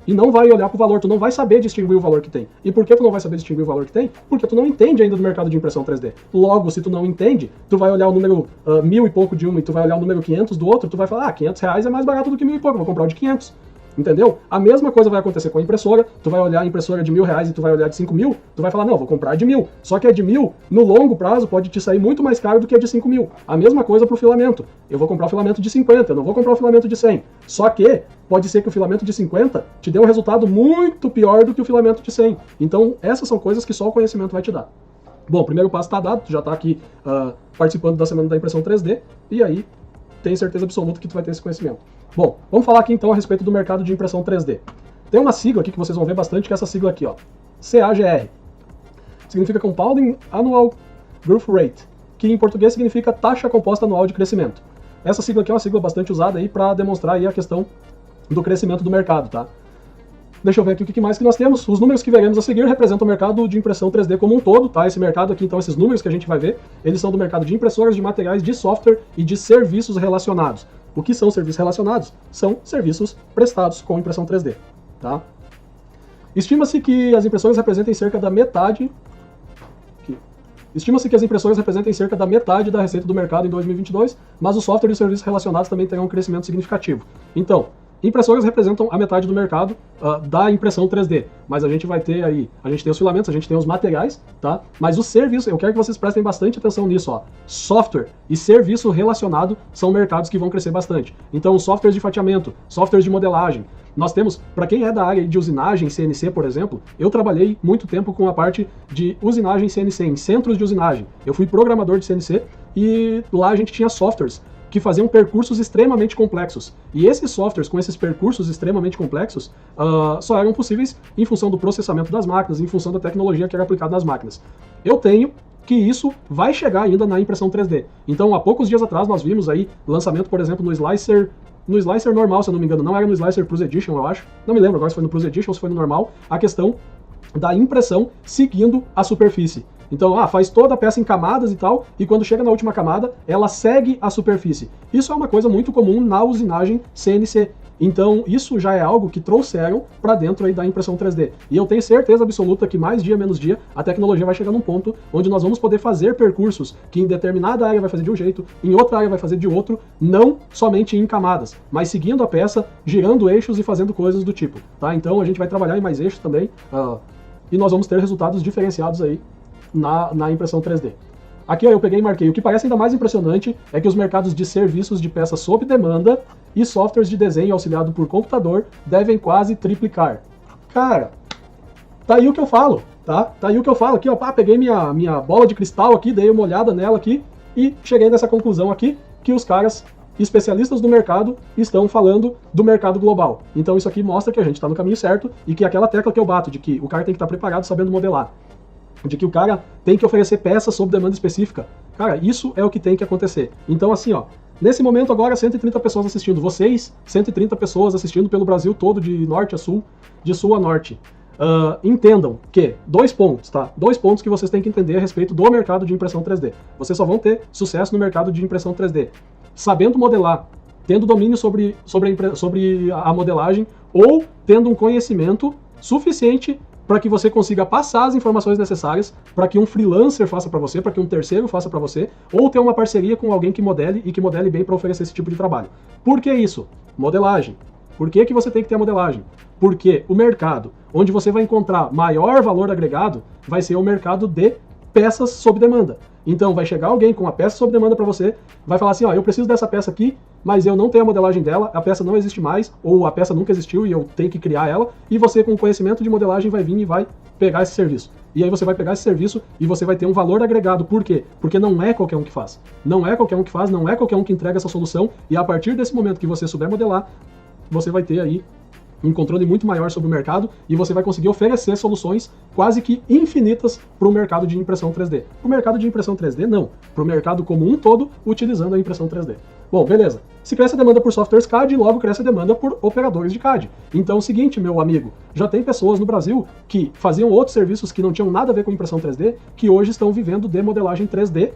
E não vai olhar pro valor, tu não vai saber distinguir o valor que tem. E por que tu não vai saber distinguir o valor que tem? Porque tu não entende ainda do mercado de impressão 3D. Logo, se tu não entende, tu vai olhar o número 1.000 e pouco de um e tu vai olhar o número 500 do outro, tu vai falar, R$500 é mais barato do que 1.000 e pouco, vou comprar o de 500. Entendeu? A mesma coisa vai acontecer com a impressora, tu vai olhar a impressora de R$1.000 e tu vai olhar de 5.000, tu vai falar, não, vou comprar de 1.000. Só que a de 1.000, no longo prazo, pode te sair muito mais caro do que a de 5.000. A mesma coisa pro filamento. Eu vou comprar o filamento de 50, eu não vou comprar o filamento de 100. Só que pode ser que o filamento de 50 te dê um resultado muito pior do que o filamento de 100. Então, essas são coisas que só o conhecimento vai te dar. Bom, o primeiro passo está dado, tu já está aqui participando da Semana da Impressão 3D, e aí tem certeza absoluta que tu vai ter esse conhecimento. Bom, vamos falar aqui então a respeito do mercado de impressão 3D. Tem uma sigla aqui que vocês vão ver bastante, que é essa sigla aqui, ó, CAGR. Significa Compounding Annual Growth Rate, que em português significa taxa composta anual de crescimento. Essa sigla aqui é uma sigla bastante usada aí para demonstrar aí a questão do crescimento do mercado, tá? Deixa eu ver aqui o que mais que nós temos. Os números que veremos a seguir representam o mercado de impressão 3D como um todo, tá? Esse mercado aqui, então, esses números que a gente vai ver, eles são do mercado de impressoras, de materiais, de software e de serviços relacionados. O que são serviços relacionados? São serviços prestados com impressão 3D, tá? Estima-se que as impressoras representem cerca da metade... Estima-se que as impressoras representem cerca da metade da receita do mercado em 2022, mas o software e os serviços relacionados também terão um crescimento significativo. Então, Impressoras representam a metade do mercado da impressão 3D, mas a gente vai ter aí, a gente tem os filamentos, a gente tem os materiais, tá? Mas o serviço, eu quero que vocês prestem bastante atenção nisso, ó. Software e serviço relacionado são mercados que vão crescer bastante. Então, softwares de fatiamento, softwares de modelagem. Nós temos, para quem é da área de usinagem CNC, por exemplo, eu trabalhei muito tempo com a parte de usinagem CNC, em centros de usinagem. Eu fui programador de CNC e lá a gente tinha softwares que faziam percursos extremamente complexos. E esses softwares, com esses percursos extremamente complexos, só eram possíveis em função do processamento das máquinas, em função da tecnologia que era aplicada nas máquinas. Eu tenho que isso vai chegar ainda na impressão 3D. Então, há poucos dias atrás, nós vimos aí lançamento, por exemplo, no Slicer normal, se eu não me engano, não era no Slicer Plus Edition, eu acho. Não me lembro agora se foi no Plus Edition ou se foi no normal, a questão da impressão seguindo a superfície. Então, faz toda a peça em camadas e tal, e quando chega na última camada, ela segue a superfície. Isso é uma coisa muito comum na usinagem CNC. Então, isso já é algo que trouxeram para dentro aí da impressão 3D. E eu tenho certeza absoluta que mais dia, menos dia, a tecnologia vai chegar num ponto onde nós vamos poder fazer percursos que em determinada área vai fazer de um jeito, em outra área vai fazer de outro, não somente em camadas, mas seguindo a peça, girando eixos e fazendo coisas do tipo, tá? Então, a gente vai trabalhar em mais eixos também, e nós vamos ter resultados diferenciados aí na impressão 3D. Aqui eu peguei e marquei. O que parece ainda mais impressionante é que os mercados de serviços de peças sob demanda e softwares de desenho auxiliado por computador devem quase triplicar. Cara, tá aí o que eu falo, tá? Tá aí o que eu falo aqui, ó. Peguei minha bola de cristal aqui, dei uma olhada nela aqui e cheguei nessa conclusão aqui que os caras especialistas do mercado estão falando do mercado global. Então isso aqui mostra que a gente está no caminho certo e que aquela tecla que eu bato de que o cara tem que estar preparado sabendo modelar, de que o cara tem que oferecer peças sob demanda específica. Cara, isso é o que tem que acontecer. Então, assim, ó, nesse momento agora 130 pessoas assistindo. Vocês, 130 pessoas assistindo pelo Brasil todo, de norte a sul, de sul a norte. Entendam que, 2 pontos, tá? 2 pontos que vocês têm que entender a respeito do mercado de impressão 3D. Vocês só vão ter sucesso no mercado de impressão 3D sabendo modelar, tendo domínio sobre a modelagem ou tendo um conhecimento suficiente para que você consiga passar as informações necessárias para que um freelancer faça para você, para que um terceiro faça para você, ou ter uma parceria com alguém que modele e que modele bem para oferecer esse tipo de trabalho. Por que isso? Modelagem. Por que que você tem que ter a modelagem? Porque o mercado onde você vai encontrar maior valor agregado vai ser o mercado de peças sob demanda. Então vai chegar alguém com uma peça sob demanda para você, vai falar assim, ó, eu preciso dessa peça aqui, mas eu não tenho a modelagem dela, a peça não existe mais, ou a peça nunca existiu e eu tenho que criar ela, e você com conhecimento de modelagem vai vir e vai pegar esse serviço. E aí você vai pegar esse serviço e você vai ter um valor agregado. Por quê? Porque não é qualquer um que faz. Não é qualquer um que faz, não é qualquer um que entrega essa solução, e a partir desse momento que você souber modelar, você vai ter aí um controle muito maior sobre o mercado e você vai conseguir oferecer soluções quase que infinitas para o mercado de impressão 3D. Para o mercado de impressão 3D, não. Para o mercado como um todo, utilizando a impressão 3D. Bom, beleza. Se cresce a demanda por softwares CAD, logo cresce a demanda por operadores de CAD. Então é o seguinte, meu amigo, já tem pessoas no Brasil que faziam outros serviços que não tinham nada a ver com impressão 3D, que hoje estão vivendo de modelagem 3D,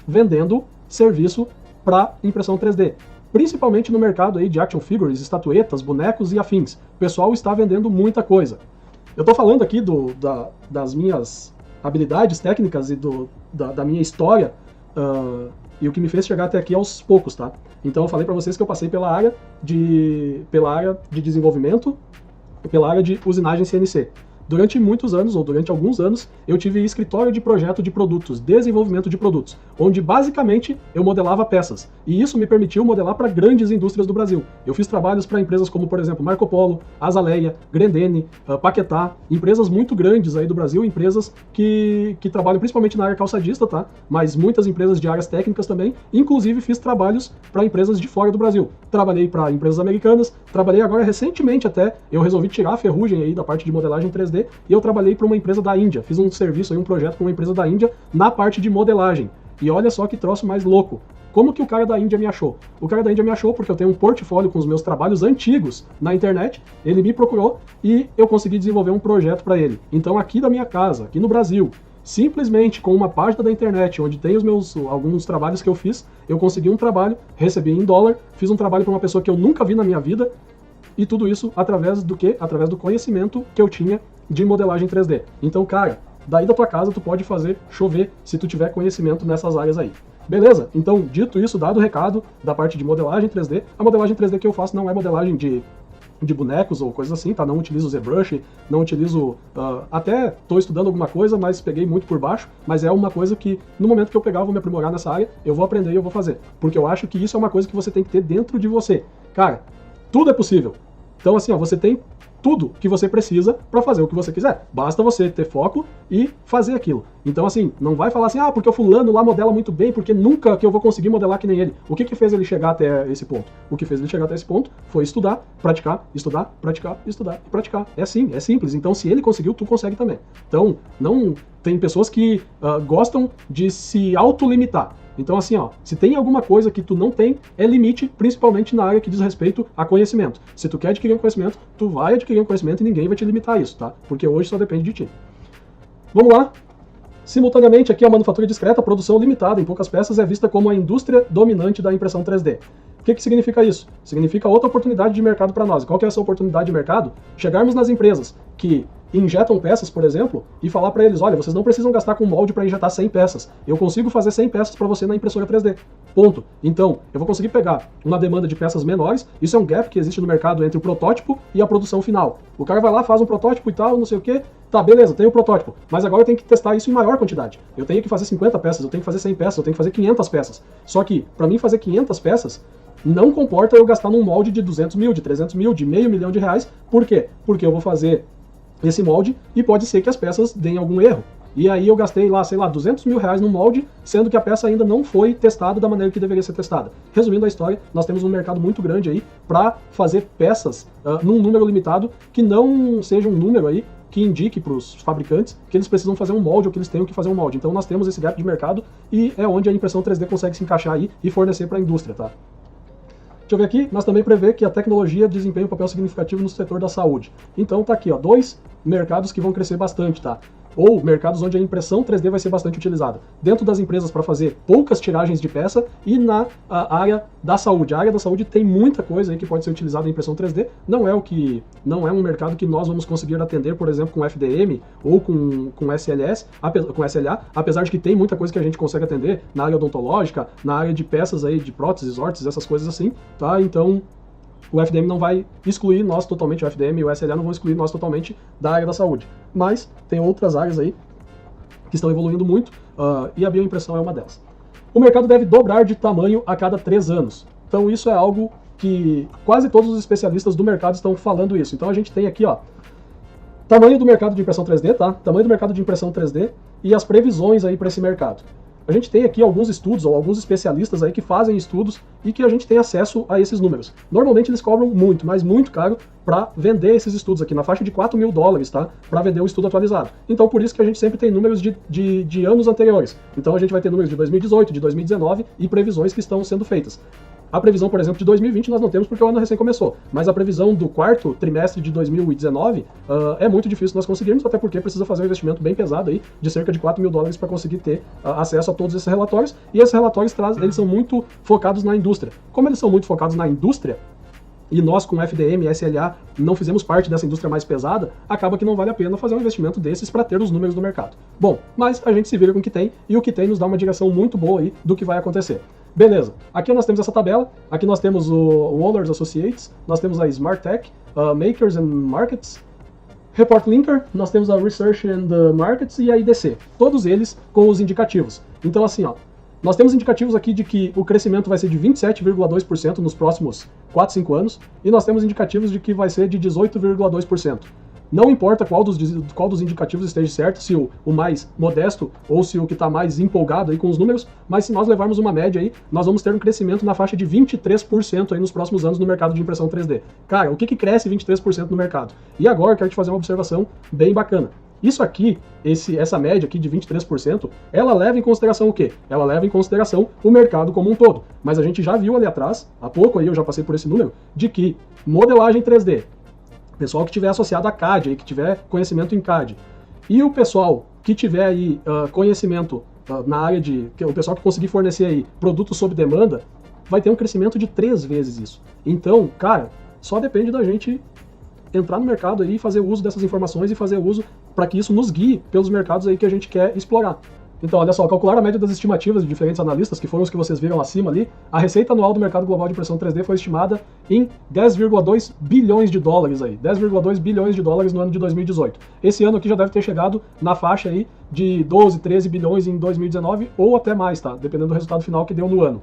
vendendo serviço para impressão 3D. Principalmente no mercado aí de action figures, estatuetas, bonecos e afins. O pessoal está vendendo muita coisa. Eu estou falando aqui das minhas habilidades técnicas e da minha história e o que me fez chegar até aqui aos poucos, tá? Então eu falei para vocês que eu passei pela área de desenvolvimento e pela área de usinagem CNC. Durante muitos anos, ou durante alguns anos, eu tive escritório de projeto de produtos, desenvolvimento de produtos, onde basicamente eu modelava peças. E isso me permitiu modelar para grandes indústrias do Brasil. Eu fiz trabalhos para empresas como, por exemplo, Marco Polo, Azaleia, Grendene, Paquetá, empresas muito grandes aí do Brasil, empresas que trabalham principalmente na área calçadista, tá? Mas muitas empresas de áreas técnicas também, inclusive fiz trabalhos para empresas de fora do Brasil. Trabalhei para empresas americanas, trabalhei agora recentemente até, eu resolvi tirar a ferrugem aí da parte de modelagem 3D, e eu trabalhei para uma empresa da Índia, fiz um serviço aí, um projeto com uma empresa da Índia na parte de modelagem. E olha só que troço mais louco. Como que o cara da Índia me achou? O cara da Índia me achou porque eu tenho um portfólio com os meus trabalhos antigos na internet, ele me procurou e eu consegui desenvolver um projeto para ele. Então aqui da minha casa, aqui no Brasil, simplesmente com uma página da internet onde tem alguns trabalhos que eu fiz, eu consegui um trabalho, recebi em dólar, fiz um trabalho para uma pessoa que eu nunca vi na minha vida, e tudo isso através do quê? Através do conhecimento que eu tinha de modelagem 3D. Então, cara, daí da tua casa tu pode fazer chover se tu tiver conhecimento nessas áreas aí. Beleza? Então, dito isso, dado o recado da parte de modelagem 3D, a modelagem 3D que eu faço não é modelagem de de bonecos ou coisas assim, tá? Não utilizo ZBrush, não utilizo... até tô estudando alguma coisa, mas peguei muito por baixo, mas é uma coisa que, no momento que eu pegar, eu vou me aprimorar nessa área, eu vou aprender e eu vou fazer. Porque eu acho que isso é uma coisa que você tem que ter dentro de você. Cara, tudo é possível. Então, assim, ó, você tem tudo que você precisa para fazer o que você quiser. Basta você ter foco e fazer aquilo. Então, assim, não vai falar assim, ah, porque o fulano lá modela muito bem, porque nunca que eu vou conseguir modelar que nem ele. O que fez ele chegar até esse ponto? O que fez ele chegar até esse ponto foi estudar, praticar, estudar, praticar, estudar e praticar. É assim, é simples. Então, se ele conseguiu, tu consegue também. Então, não tem pessoas que gostam de se autolimitar. Então, assim, ó, se tem alguma coisa que tu não tem, é limite, principalmente na área que diz respeito a conhecimento. Se tu quer adquirir um conhecimento, tu vai adquirir um conhecimento e ninguém vai te limitar a isso, tá? Porque hoje só depende de ti. Vamos lá. Simultaneamente, aqui a manufatura discreta, a produção limitada em poucas peças, é vista como a indústria dominante da impressão 3D. O que significa isso? Significa outra oportunidade de mercado para nós. Qual que é essa oportunidade de mercado? Chegarmos nas empresas que injetam peças, por exemplo, e falar para eles, olha, vocês não precisam gastar com molde para injetar 100 peças. Eu consigo fazer 100 peças para você na impressora 3D. Ponto. Então, eu vou conseguir pegar uma demanda de peças menores. Isso é um gap que existe no mercado entre o protótipo e a produção final. O cara vai lá, faz um protótipo e tal, não sei o quê. Tá, beleza, tem o protótipo. Mas agora eu tenho que testar isso em maior quantidade. Eu tenho que fazer 50 peças, eu tenho que fazer 100 peças, eu tenho que fazer 500 peças. Só que, para mim fazer 500 peças, não comporta eu gastar num molde de 200 mil, de 300 mil, de R$500 mil. Por quê? Porque eu vou fazer esse molde e pode ser que as peças deem algum erro. E aí eu gastei lá, sei lá, R$200 mil no molde, sendo que a peça ainda não foi testada da maneira que deveria ser testada. Resumindo a história, nós temos um mercado muito grande aí para fazer peças num número limitado, que não seja um número aí que indique para os fabricantes que eles precisam fazer um molde ou que eles tenham que fazer um molde. Então nós temos esse gap de mercado e é onde a impressão 3D consegue se encaixar aí e fornecer para a indústria, tá? Deixa eu ver aqui, mas também prevê que a tecnologia desempenha um papel significativo no setor da saúde. Então tá aqui, ó, 2 mercados que vão crescer bastante, tá? Ou mercados onde a impressão 3D vai ser bastante utilizada. Dentro das empresas para fazer poucas tiragens de peça e na área da saúde. A área da saúde tem muita coisa aí que pode ser utilizada em impressão 3D. Não é um mercado que nós vamos conseguir atender, por exemplo, com FDM ou com SLS, com SLA, apesar de que tem muita coisa que a gente consegue atender na área odontológica, na área de peças aí de próteses, órteses, essas coisas assim, tá? Então o FDM não vai excluir nós totalmente, o FDM e o SLA não vão excluir nós totalmente da área da saúde. Mas tem outras áreas aí que estão evoluindo muito e a bioimpressão é uma delas. O mercado deve dobrar de tamanho a cada 3 anos. Então isso é algo que quase todos os especialistas do mercado estão falando isso. Então a gente tem aqui, ó, tamanho do mercado de impressão 3D, tá? Tamanho do mercado de impressão 3D e as previsões aí para esse mercado. A gente tem aqui alguns estudos, ou alguns especialistas aí que fazem estudos e que a gente tem acesso a esses números. Normalmente eles cobram muito, mas muito caro para vender esses estudos aqui, na faixa de $4 mil, tá? Para vender o estudo atualizado. Então por isso que a gente sempre tem números de anos anteriores. Então a gente vai ter números de 2018, de 2019 e previsões que estão sendo feitas. A previsão, por exemplo, de 2020 nós não temos porque o ano recém começou, mas a previsão do 4º trimestre de 2019 é muito difícil nós conseguirmos, até porque precisa fazer um investimento bem pesado aí, de cerca de $4 mil para conseguir ter acesso a todos esses relatórios, e esses relatórios eles são muito focados na indústria. Como eles são muito focados na indústria, e nós com FDM e SLA não fizemos parte dessa indústria mais pesada, acaba que não vale a pena fazer um investimento desses para ter os números do mercado. Bom, mas a gente se vira com o que tem, e o que tem nos dá uma direção muito boa aí do que vai acontecer. Beleza, aqui nós temos essa tabela, aqui nós temos o Wohlers Associates, nós temos a SmartTech, Makers and Markets, Report Linker, nós temos a Research and Markets e a IDC, todos eles com os indicativos. Então assim, ó, nós temos indicativos aqui de que o crescimento vai ser de 27,2% nos próximos 4, 5 anos, e nós temos indicativos de que vai ser de 18,2%. Não importa qual dos indicativos esteja certo, se o mais modesto ou se o que está mais empolgado aí com os números, mas se nós levarmos uma média aí, nós vamos ter um crescimento na faixa de 23% aí nos próximos anos no mercado de impressão 3D. Cara, o que cresce 23% no mercado? E agora eu quero te fazer uma observação bem bacana. Isso aqui, essa média aqui de 23%, ela leva em consideração o quê? Ela leva em consideração o mercado como um todo. Mas a gente já viu ali atrás, há pouco aí eu já passei por esse número, de que modelagem 3D, pessoal que tiver associado a CAD, que tiver conhecimento em CAD, e o pessoal que tiver aí conhecimento na área o pessoal que conseguir fornecer aí produtos sob demanda, vai ter um crescimento de 3 vezes isso. Então, cara, só depende da gente entrar no mercado aí e fazer uso dessas informações e fazer uso para que isso nos guie pelos mercados aí que a gente quer explorar. Então, olha só, calcular a média das estimativas de diferentes analistas, que foram os que vocês viram acima ali, a receita anual do mercado global de impressão 3D foi estimada em 10,2 bilhões de dólares aí, 10,2 bilhões de dólares no ano de 2018. Esse ano aqui já deve ter chegado na faixa aí de 12, 13 bilhões em 2019 ou até mais, tá? Dependendo do resultado final que deu no ano.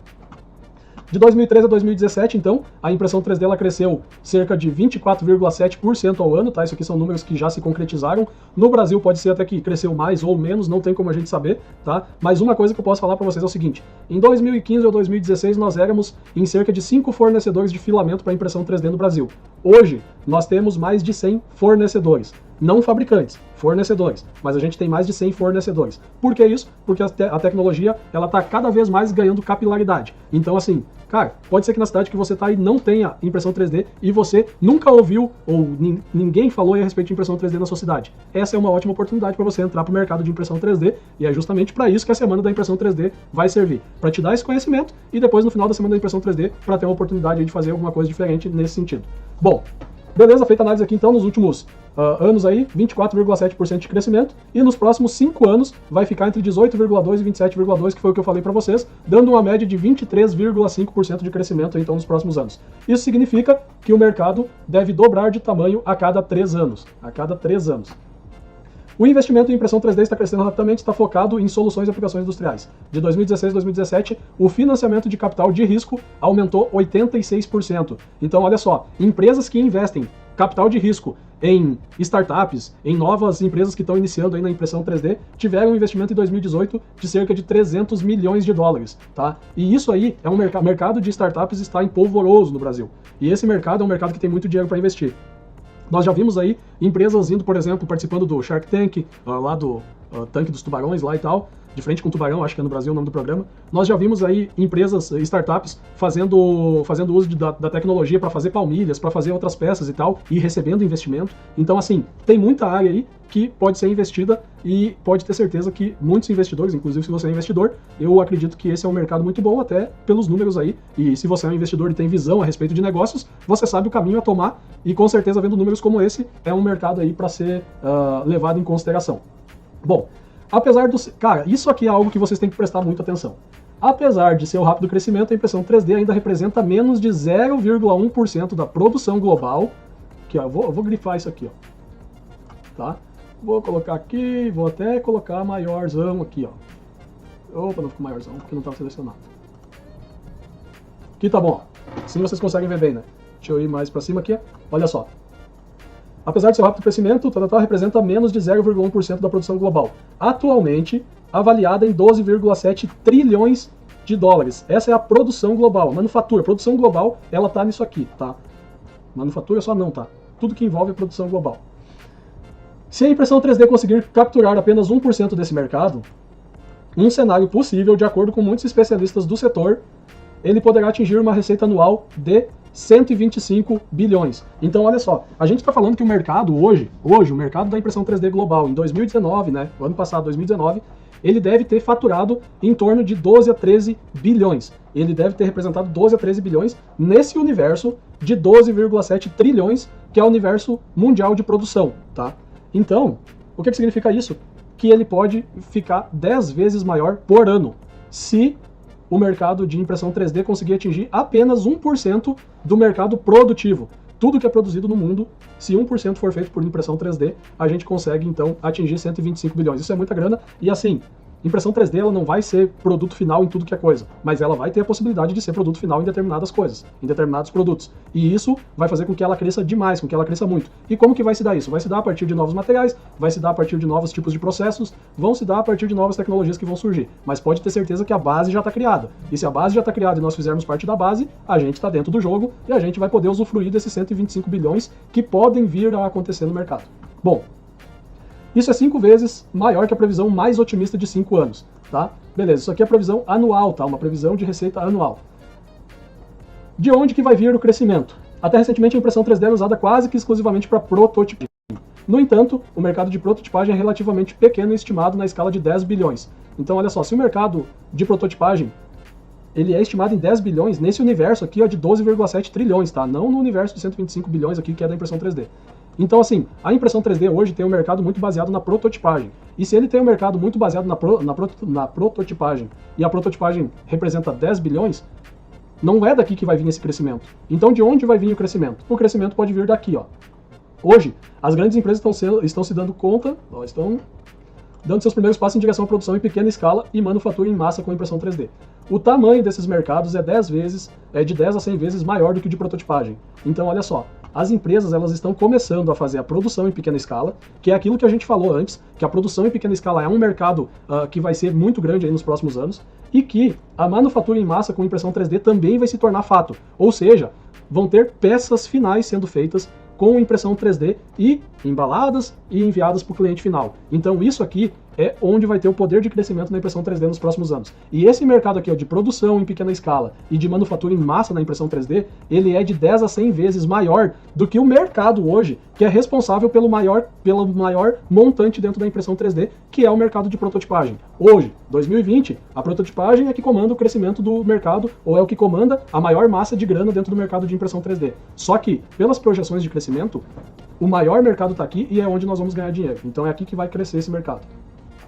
De 2013 a 2017, então, a impressão 3D ela cresceu cerca de 24,7% ao ano, tá? Isso aqui são números que já se concretizaram. No Brasil pode ser até que cresceu mais ou menos, não tem como a gente saber, tá? Mas uma coisa que eu posso falar para vocês é o seguinte: em 2015 ou 2016 nós éramos em cerca de 5 fornecedores de filamento para impressão 3D no Brasil. Hoje nós temos mais de 100 fornecedores. Não fabricantes, fornecedores, mas a gente tem mais de 100 fornecedores. Por que isso? Porque a tecnologia ela está cada vez mais ganhando capilaridade. Então assim, cara, pode ser que na cidade que você está aí não tenha impressão 3D e você nunca ouviu ou ninguém falou a respeito de impressão 3D na sua cidade. Essa é uma ótima oportunidade para você entrar para o mercado de impressão 3D e é justamente para isso que a Semana da Impressão 3D vai servir, para te dar esse conhecimento e depois no final da Semana da Impressão 3D para ter uma oportunidade de fazer alguma coisa diferente nesse sentido. Bom, beleza, feita a análise aqui então nos últimos anos aí, 24,7% de crescimento, e nos próximos 5 anos vai ficar entre 18,2% e 27,2%, que foi o que eu falei para vocês, dando uma média de 23,5% de crescimento então nos próximos anos. Isso significa que o mercado deve dobrar de tamanho a cada 3 anos. A cada 3 anos. O investimento em impressão 3D está crescendo rapidamente, está focado em soluções e aplicações industriais. De 2016 a 2017, o financiamento de capital de risco aumentou 86%. Então, olha só, empresas que investem capital de risco em startups, em novas empresas que estão iniciando aí na impressão 3D, tiveram um investimento em 2018 de cerca de 300 milhões de dólares, tá? E isso aí é um mercado de startups está em polvoroso no Brasil. E esse mercado é um mercado que tem muito dinheiro para investir. Nós já vimos aí empresas indo, por exemplo, participando do Shark Tank, lá do Tanque dos Tubarões lá e tal, de frente com o tubarão, acho que é no Brasil o nome do programa. Nós já vimos aí empresas, startups, fazendo uso da tecnologia para fazer palmilhas, para fazer outras peças e tal, e recebendo investimento. Então, assim, tem muita área aí que pode ser investida e pode ter certeza que muitos investidores, inclusive se você é investidor, eu acredito que esse é um mercado muito bom, até pelos números aí. E se você é um investidor e tem visão a respeito de negócios, você sabe o caminho a tomar e com certeza vendo números como esse, é um mercado aí para ser levado em consideração. Bom, apesar do... Cara, isso aqui é algo que vocês têm que prestar muita atenção. Apesar de seu rápido crescimento, a impressão 3D ainda representa menos de 0,1% da produção global. Aqui, ó, eu vou grifar isso aqui, ó. Tá? Vou colocar aqui, vou até colocar maiorzão aqui, ó. Opa, não ficou maiorzão, porque não estava selecionado. Aqui tá bom, ó. Assim vocês conseguem ver bem, né? Deixa eu ir mais para cima aqui, ó. Olha só. Apesar de seu rápido crescimento, o total representa menos de 0,1% da produção global, atualmente avaliada em 12,7 trilhões de dólares. Essa é a produção global. Manufatura, produção global, ela tá nisso aqui, tá? Manufatura só não, tá? Tudo que envolve produção global. Se a impressão 3D conseguir capturar apenas 1% desse mercado, um cenário possível, de acordo com muitos especialistas do setor, ele poderá atingir uma receita anual de 125 bilhões. Então, olha só, a gente está falando que o mercado hoje, o mercado da impressão 3D global, em 2019, né, o ano passado, 2019, ele deve ter faturado em torno de 12 a 13 bilhões. Ele deve ter representado 12 a 13 bilhões nesse universo de 12,7 trilhões, que é o universo mundial de produção, tá? Então, o que significa isso? Que ele pode ficar 10 vezes maior por ano, se o mercado de impressão 3D conseguir atingir apenas 1% do mercado produtivo. Tudo que é produzido no mundo, se 1% for feito por impressão 3D, a gente consegue então atingir 125 bilhões. Isso é muita grana e assim, impressão 3D ela não vai ser produto final em tudo que é coisa, mas ela vai ter a possibilidade de ser produto final em determinadas coisas, em determinados produtos. E isso vai fazer com que ela cresça demais, com que ela cresça muito. E como que vai se dar isso? Vai se dar a partir de novos materiais, vai se dar a partir de novos tipos de processos, vão se dar a partir de novas tecnologias que vão surgir. Mas pode ter certeza que a base já está criada. E se a base já está criada e nós fizermos parte da base, a gente está dentro do jogo e a gente vai poder usufruir desses 125 bilhões que podem vir a acontecer no mercado. Bom, isso é 5 vezes maior que a previsão mais otimista de 5 anos, tá? Beleza, isso aqui é a previsão anual, tá? Uma previsão de receita anual. De onde que vai vir o crescimento? Até recentemente a impressão 3D era usada quase que exclusivamente para prototipagem. No entanto, o mercado de prototipagem é relativamente pequeno e estimado na escala de 10 bilhões. Então, olha só, se o mercado de prototipagem ele é estimado em 10 bilhões, nesse universo aqui ó, de 12,7 trilhões, tá? Não no universo de 125 bilhões aqui, que é da impressão 3D. Então, assim, a impressão 3D hoje tem um mercado muito baseado na prototipagem. E se ele tem um mercado muito baseado na prototipagem, e a prototipagem representa 10 bilhões, não é daqui que vai vir esse crescimento. Então, de onde vai vir o crescimento? O crescimento pode vir daqui, ó. Hoje, as grandes empresas estão se dando conta, estão dando seus primeiros passos em direção à produção em pequena escala e manufatura em massa com impressão 3D. O tamanho desses mercados é de 10 a 100 vezes maior do que o de prototipagem. Então, olha só, as empresas elas estão começando a fazer a produção em pequena escala, que é aquilo que a gente falou antes, que a produção em pequena escala é um mercado que vai ser muito grande aí nos próximos anos, e que a manufatura em massa com impressão 3D também vai se tornar fato. Ou seja, vão ter peças finais sendo feitas com impressão 3D e embaladas e enviadas para o cliente final. Então isso aqui é onde vai ter o poder de crescimento na impressão 3D nos próximos anos. E esse mercado aqui, ó, de produção em pequena escala e de manufatura em massa na impressão 3D, ele é de 10 a 100 vezes maior do que o mercado hoje, que é responsável pelo maior montante dentro da impressão 3D, que é o mercado de prototipagem. Hoje, 2020, a prototipagem é que comanda o crescimento do mercado, ou é o que comanda a maior massa de grana dentro do mercado de impressão 3D. Só que, pelas projeções de crescimento, o maior mercado está aqui e é onde nós vamos ganhar dinheiro. Então é aqui que vai crescer esse mercado.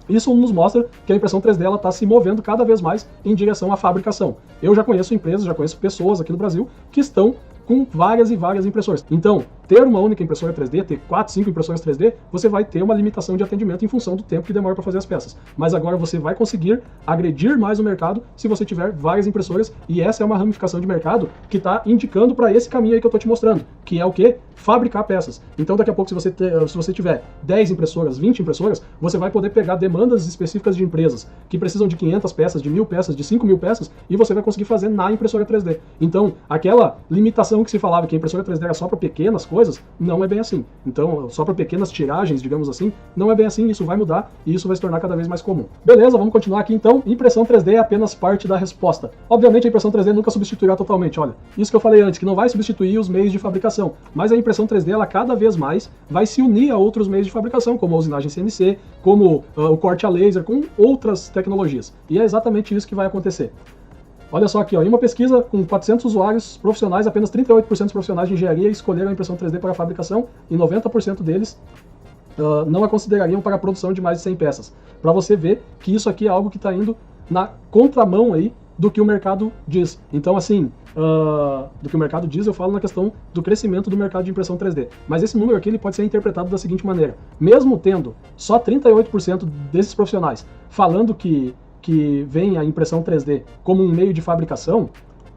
Isso nos mostra que a impressão 3D está se movendo cada vez mais em direção à fabricação. Eu já conheço empresas, já conheço pessoas aqui no Brasil que estão com várias e várias impressoras. Então, ter uma única impressora 3D, ter 4, 5 impressoras 3D, você vai ter uma limitação de atendimento em função do tempo que demora para fazer as peças. Mas agora você vai conseguir agredir mais o mercado se você tiver várias impressoras, e essa é uma ramificação de mercado que está indicando para esse caminho aí que eu estou te mostrando, que é o quê? Fabricar peças. Então daqui a pouco, se você tiver 10 impressoras, 20 impressoras, você vai poder pegar demandas específicas de empresas que precisam de 500 peças, de 1000 peças, de 5000 peças, e você vai conseguir fazer na impressora 3D. Então, aquela limitação que se falava que a impressora 3D era só para pequenas coisas, não é bem assim. Então, só para pequenas tiragens, digamos assim, não é bem assim, isso vai mudar e isso vai se tornar cada vez mais comum. Beleza, vamos continuar aqui então. Impressão 3D é apenas parte da resposta. Obviamente a impressão 3D nunca substituirá totalmente, olha, isso que eu falei antes, que não vai substituir os meios de fabricação, mas a impressão 3D, ela cada vez mais vai se unir a outros meios de fabricação, como a usinagem CNC, como o corte a laser, com outras tecnologias. E é exatamente isso que vai acontecer. Olha só aqui, ó, em uma pesquisa com 400 usuários profissionais, apenas 38% dos profissionais de engenharia escolheram a impressão 3D para a fabricação e 90% deles não a considerariam para a produção de mais de 100 peças. Para você ver que isso aqui é algo que está indo na contramão aí do que o mercado diz. Então, assim, do que o mercado diz, eu falo na questão do crescimento do mercado de impressão 3D. Mas esse número aqui ele pode ser interpretado da seguinte maneira. Mesmo tendo só 38% desses profissionais falando que vem a impressão 3D como um meio de fabricação,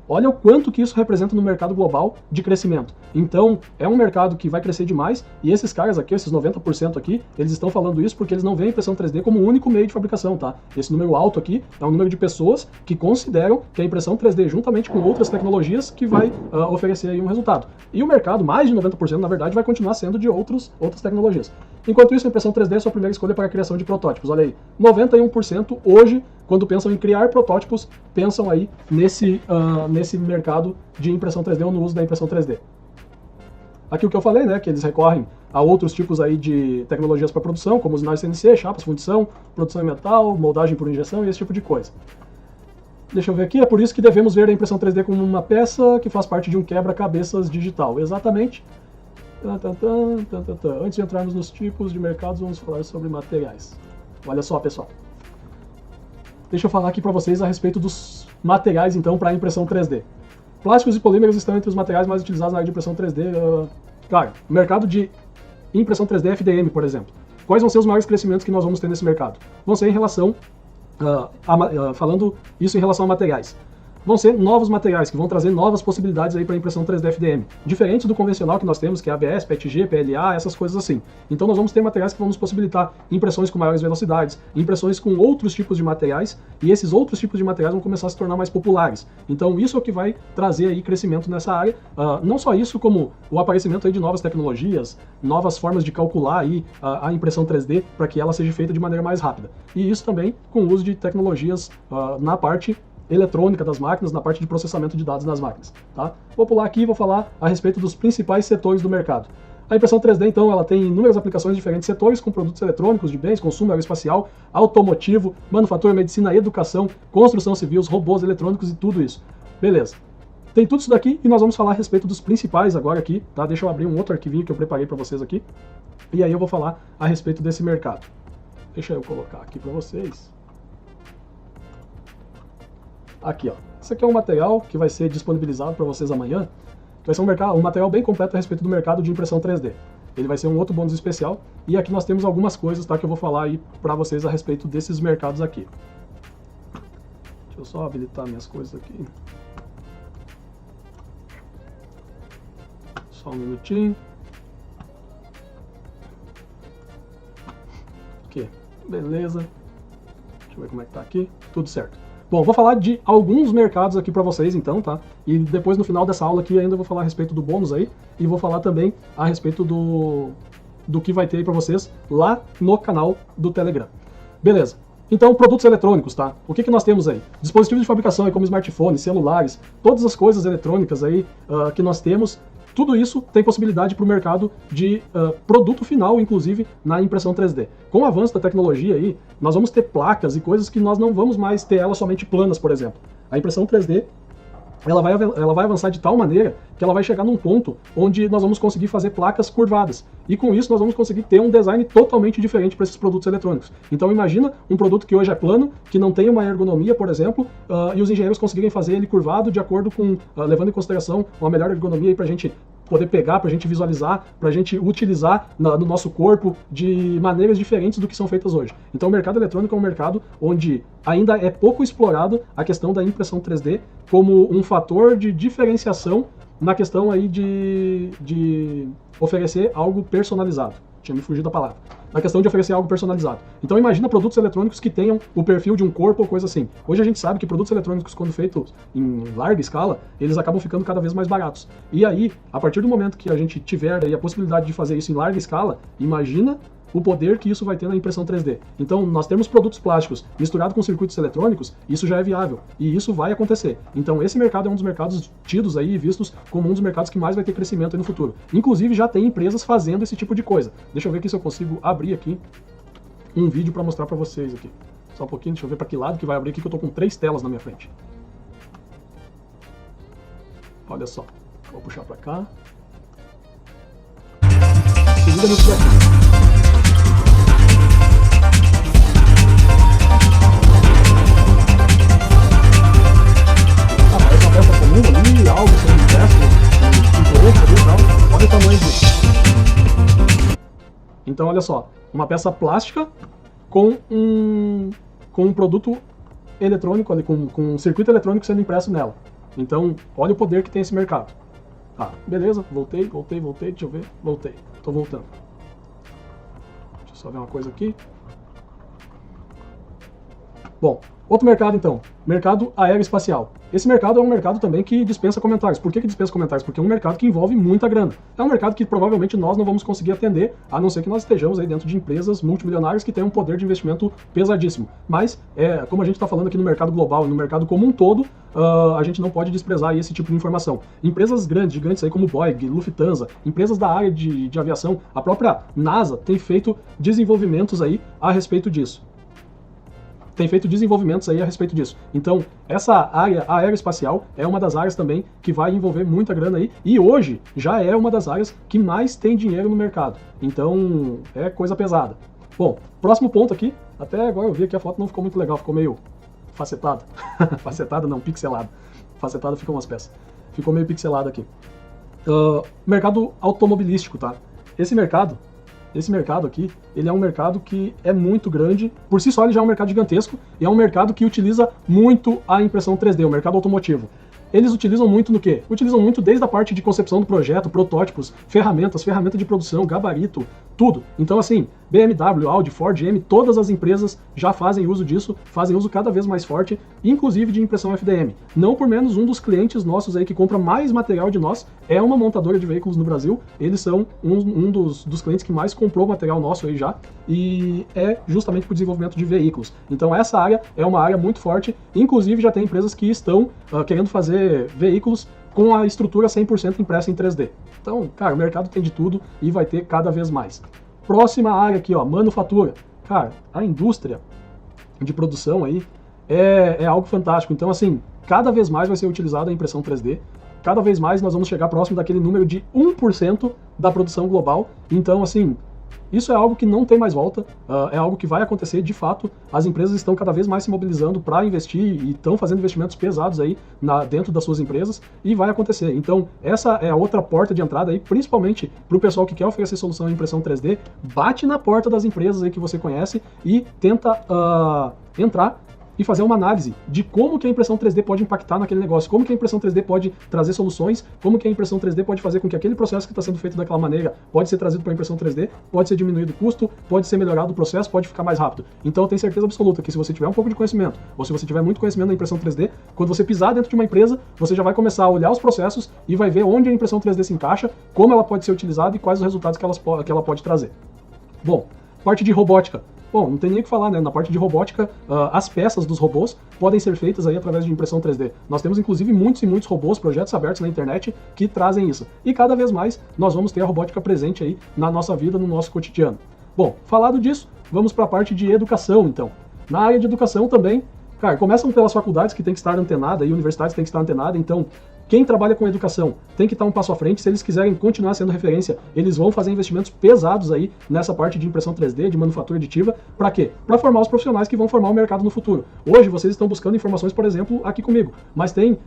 olha o quanto que isso representa no mercado global de crescimento. Então, é um mercado que vai crescer demais, e esses caras aqui, esses 90% aqui, eles estão falando isso porque eles não veem a impressão 3D como o único meio de fabricação, tá? Esse número alto aqui é um número de pessoas que consideram que a impressão 3D, juntamente com outras tecnologias, que vai oferecer aí um resultado. E o mercado, mais de 90%, na verdade, vai continuar sendo de outras tecnologias. Enquanto isso, a impressão 3D é sua primeira escolha para a criação de protótipos. Olha aí, 91% hoje, quando pensam em criar protótipos, pensam aí nesse mercado de impressão 3D ou no uso da impressão 3D. Aqui o que eu falei, né, que eles recorrem a outros tipos aí de tecnologias para produção, como usinagem CNC, chapas, fundição, produção em metal, moldagem por injeção e esse tipo de coisa. Deixa eu ver aqui, é por isso que devemos ver a impressão 3D como uma peça que faz parte de um quebra-cabeças digital. Exatamente. Antes de entrarmos nos tipos de mercados, vamos falar sobre materiais. Olha só, pessoal. Deixa eu falar aqui para vocês a respeito dos materiais, então, para a impressão 3D. Plásticos e polímeros estão entre os materiais mais utilizados na área de impressão 3D. Claro, o mercado de impressão 3D FDM, por exemplo. Quais vão ser os maiores crescimentos que nós vamos ter nesse mercado? Vão ser em relação, falando isso em relação a materiais. Vão ser novos materiais que vão trazer novas possibilidades aí para a impressão 3D FDM, diferente do convencional que nós temos, que é ABS, PETG, PLA, essas coisas assim. Então nós vamos ter materiais que vão nos possibilitar impressões com maiores velocidades, impressões com outros tipos de materiais, e esses outros tipos de materiais vão começar a se tornar mais populares. Então isso é o que vai trazer aí crescimento nessa área. Não só isso, como o aparecimento aí de novas tecnologias, novas formas de calcular aí a impressão 3D para que ela seja feita de maneira mais rápida. E isso também com o uso de tecnologias na parte eletrônica das máquinas, na parte de processamento de dados nas máquinas. Tá? Vou pular aqui e vou falar a respeito dos principais setores do mercado. A impressão 3D, então, ela tem inúmeras aplicações em diferentes setores, com produtos eletrônicos, de bens, consumo aeroespacial, automotivo, manufatura, medicina, educação, construção civil, robôs eletrônicos e tudo isso. Beleza. tem tudo isso daqui e nós vamos falar a respeito dos principais agora aqui, tá? Deixa eu abrir um outro arquivinho que eu preparei para vocês aqui. E aí eu vou falar a respeito desse mercado. Deixa eu colocar aqui para vocês. Aqui, ó. Esse aqui é um material que vai ser disponibilizado para vocês amanhã. Vai ser um material bem completo a respeito do mercado de impressão 3D. Ele vai ser um outro bônus especial. E aqui nós temos algumas coisas, tá, que eu vou falar aí para vocês a respeito desses mercados aqui. Deixa eu só habilitar minhas coisas aqui. Só um minutinho. Aqui, beleza. Deixa eu ver como é que tá aqui. Tudo certo. Bom, vou falar de alguns mercados aqui para vocês então, tá? E depois no final dessa aula aqui ainda vou falar a respeito do bônus aí. E vou falar também a respeito do que vai ter aí para vocês lá no canal do Telegram. Beleza. Então, produtos eletrônicos, tá? O que nós temos aí? Dispositivos de fabricação aí, como smartphones, celulares, todas as coisas eletrônicas aí que nós temos. Tudo isso tem possibilidade para o mercado de produto final, inclusive na impressão 3D. Com o avanço da tecnologia aí, nós vamos ter placas e coisas que nós não vamos mais ter elas somente planas, por exemplo. A impressão 3D ela vai avançar de tal maneira que ela vai chegar num ponto onde nós vamos conseguir fazer placas curvadas. E com isso nós vamos conseguir ter um design totalmente diferente para esses produtos eletrônicos. Então imagina um produto que hoje é plano, que não tem uma ergonomia, por exemplo, e os engenheiros conseguirem fazer ele curvado de acordo com, levando em consideração uma melhor ergonomia para a gente poder pegar, para a gente visualizar, para a gente utilizar no nosso corpo de maneiras diferentes do que são feitas hoje. Então o mercado eletrônico é um mercado onde ainda é pouco explorado a questão da impressão 3D como um fator de diferenciação na questão aí de oferecer algo personalizado. Tinha me fugido da palavra. Na questão de oferecer algo personalizado. Então imagina produtos eletrônicos que tenham o perfil de um corpo ou coisa assim. Hoje a gente sabe que produtos eletrônicos, quando feitos em larga escala, eles acabam ficando cada vez mais baratos. E aí, a partir do momento que a gente tiver aí a possibilidade de fazer isso em larga escala, imagina o poder que isso vai ter na impressão 3D. Então, nós temos produtos plásticos misturados com circuitos eletrônicos, isso já é viável, e isso vai acontecer. Então, esse mercado é um dos mercados tidos aí e vistos como um dos mercados que mais vai ter crescimento aí no futuro. Inclusive, já tem empresas fazendo esse tipo de coisa. Deixa eu ver aqui se eu consigo abrir aqui um vídeo para mostrar para vocês aqui. Só um pouquinho, deixa eu ver para que lado que vai abrir aqui, que eu tô com 3 telas na minha frente. Olha só, vou puxar para cá. Se liga nisso daqui. Ali, algo sendo impresso, olha o tamanho disso. Então olha só, uma peça plástica com um produto eletrônico ali, com um circuito eletrônico sendo impresso nela. Então olha o poder que tem esse mercado. Tá, beleza, voltei, deixa eu ver, voltei, tô voltando. Deixa eu só ver uma coisa aqui. Bom, outro mercado então, mercado aeroespacial. Esse mercado é um mercado também que dispensa comentários. Por que dispensa comentários? Porque é um mercado que envolve muita grana. É um mercado que provavelmente nós não vamos conseguir atender, a não ser que nós estejamos aí dentro de empresas multimilionárias que têm um poder de investimento pesadíssimo. Mas, como a gente está falando aqui no mercado global e no mercado como um todo, a gente não pode desprezar esse tipo de informação. Empresas grandes, gigantes aí como Boeing, Lufthansa, empresas da área de aviação, a própria NASA tem feito desenvolvimentos aí a respeito disso. Então, essa área aeroespacial é uma das áreas também que vai envolver muita grana aí, e hoje já é uma das áreas que mais tem dinheiro no mercado. Então, é coisa pesada. Bom, próximo ponto aqui, até agora eu vi que a foto não ficou muito legal, ficou meio facetada. Facetada não, pixelada. Facetada ficou umas peças. Ficou meio pixelada aqui. Mercado automobilístico, tá? Esse mercado aqui, ele é um mercado que é muito grande, por si só ele já é um mercado gigantesco, e é um mercado que utiliza muito a impressão 3D, o mercado automotivo. Eles utilizam muito no quê? Utilizam muito desde a parte de concepção do projeto, protótipos, ferramentas de produção, gabarito, tudo. Então assim, BMW, Audi, Ford, GM, todas as empresas já fazem uso disso, fazem uso cada vez mais forte, inclusive de impressão FDM. Não por menos, um dos clientes nossos aí que compra mais material de nós é uma montadora de veículos no Brasil. Eles são um dos clientes que mais comprou material nosso aí já, e é justamente para o desenvolvimento de veículos. Então essa área é uma área muito forte, inclusive já tem empresas que estão querendo fazer veículos com a estrutura 100% impressa em 3D. Então, cara, o mercado tem de tudo e vai ter cada vez mais. Próxima área aqui, ó, manufatura. Cara, a indústria de produção aí, é algo fantástico. Então, assim, cada vez mais vai ser utilizada a impressão 3D, cada vez mais nós vamos chegar próximo daquele número de 1% da produção global. Então, assim, isso é algo que não tem mais volta, é algo que vai acontecer de fato. As empresas estão cada vez mais se mobilizando para investir e estão fazendo investimentos pesados aí dentro das suas empresas e vai acontecer. Então, essa é a outra porta de entrada aí, principalmente para o pessoal que quer oferecer solução em impressão 3D, bate na porta das empresas aí que você conhece e tenta entrar e fazer uma análise de como que a impressão 3D pode impactar naquele negócio, como que a impressão 3D pode trazer soluções, como que a impressão 3D pode fazer com que aquele processo que está sendo feito daquela maneira pode ser trazido para a impressão 3D, pode ser diminuído o custo, pode ser melhorado o processo, pode ficar mais rápido. Então eu tenho certeza absoluta que se você tiver um pouco de conhecimento, ou se você tiver muito conhecimento da impressão 3D, quando você pisar dentro de uma empresa, você já vai começar a olhar os processos e vai ver onde a impressão 3D se encaixa, como ela pode ser utilizada e quais os resultados que ela pode trazer. Bom, parte de robótica. Bom, não tem nem o que falar, né? Na parte de robótica, as peças dos robôs podem ser feitas aí através de impressão 3D. Nós temos inclusive muitos e muitos robôs, projetos abertos na internet que trazem isso. E cada vez mais nós vamos ter a robótica presente aí na nossa vida, no nosso cotidiano. Bom, falado disso, vamos para a parte de educação, então. Na área de educação também, cara, começam pelas faculdades que tem que estar antenada e universidades tem que estar antenada, então quem trabalha com educação tem que estar um passo à frente. Se eles quiserem continuar sendo referência, eles vão fazer investimentos pesados aí nessa parte de impressão 3D, de manufatura aditiva. Para quê? Para formar os profissionais que vão formar o mercado no futuro. Hoje vocês estão buscando informações, por exemplo, aqui comigo, mas tem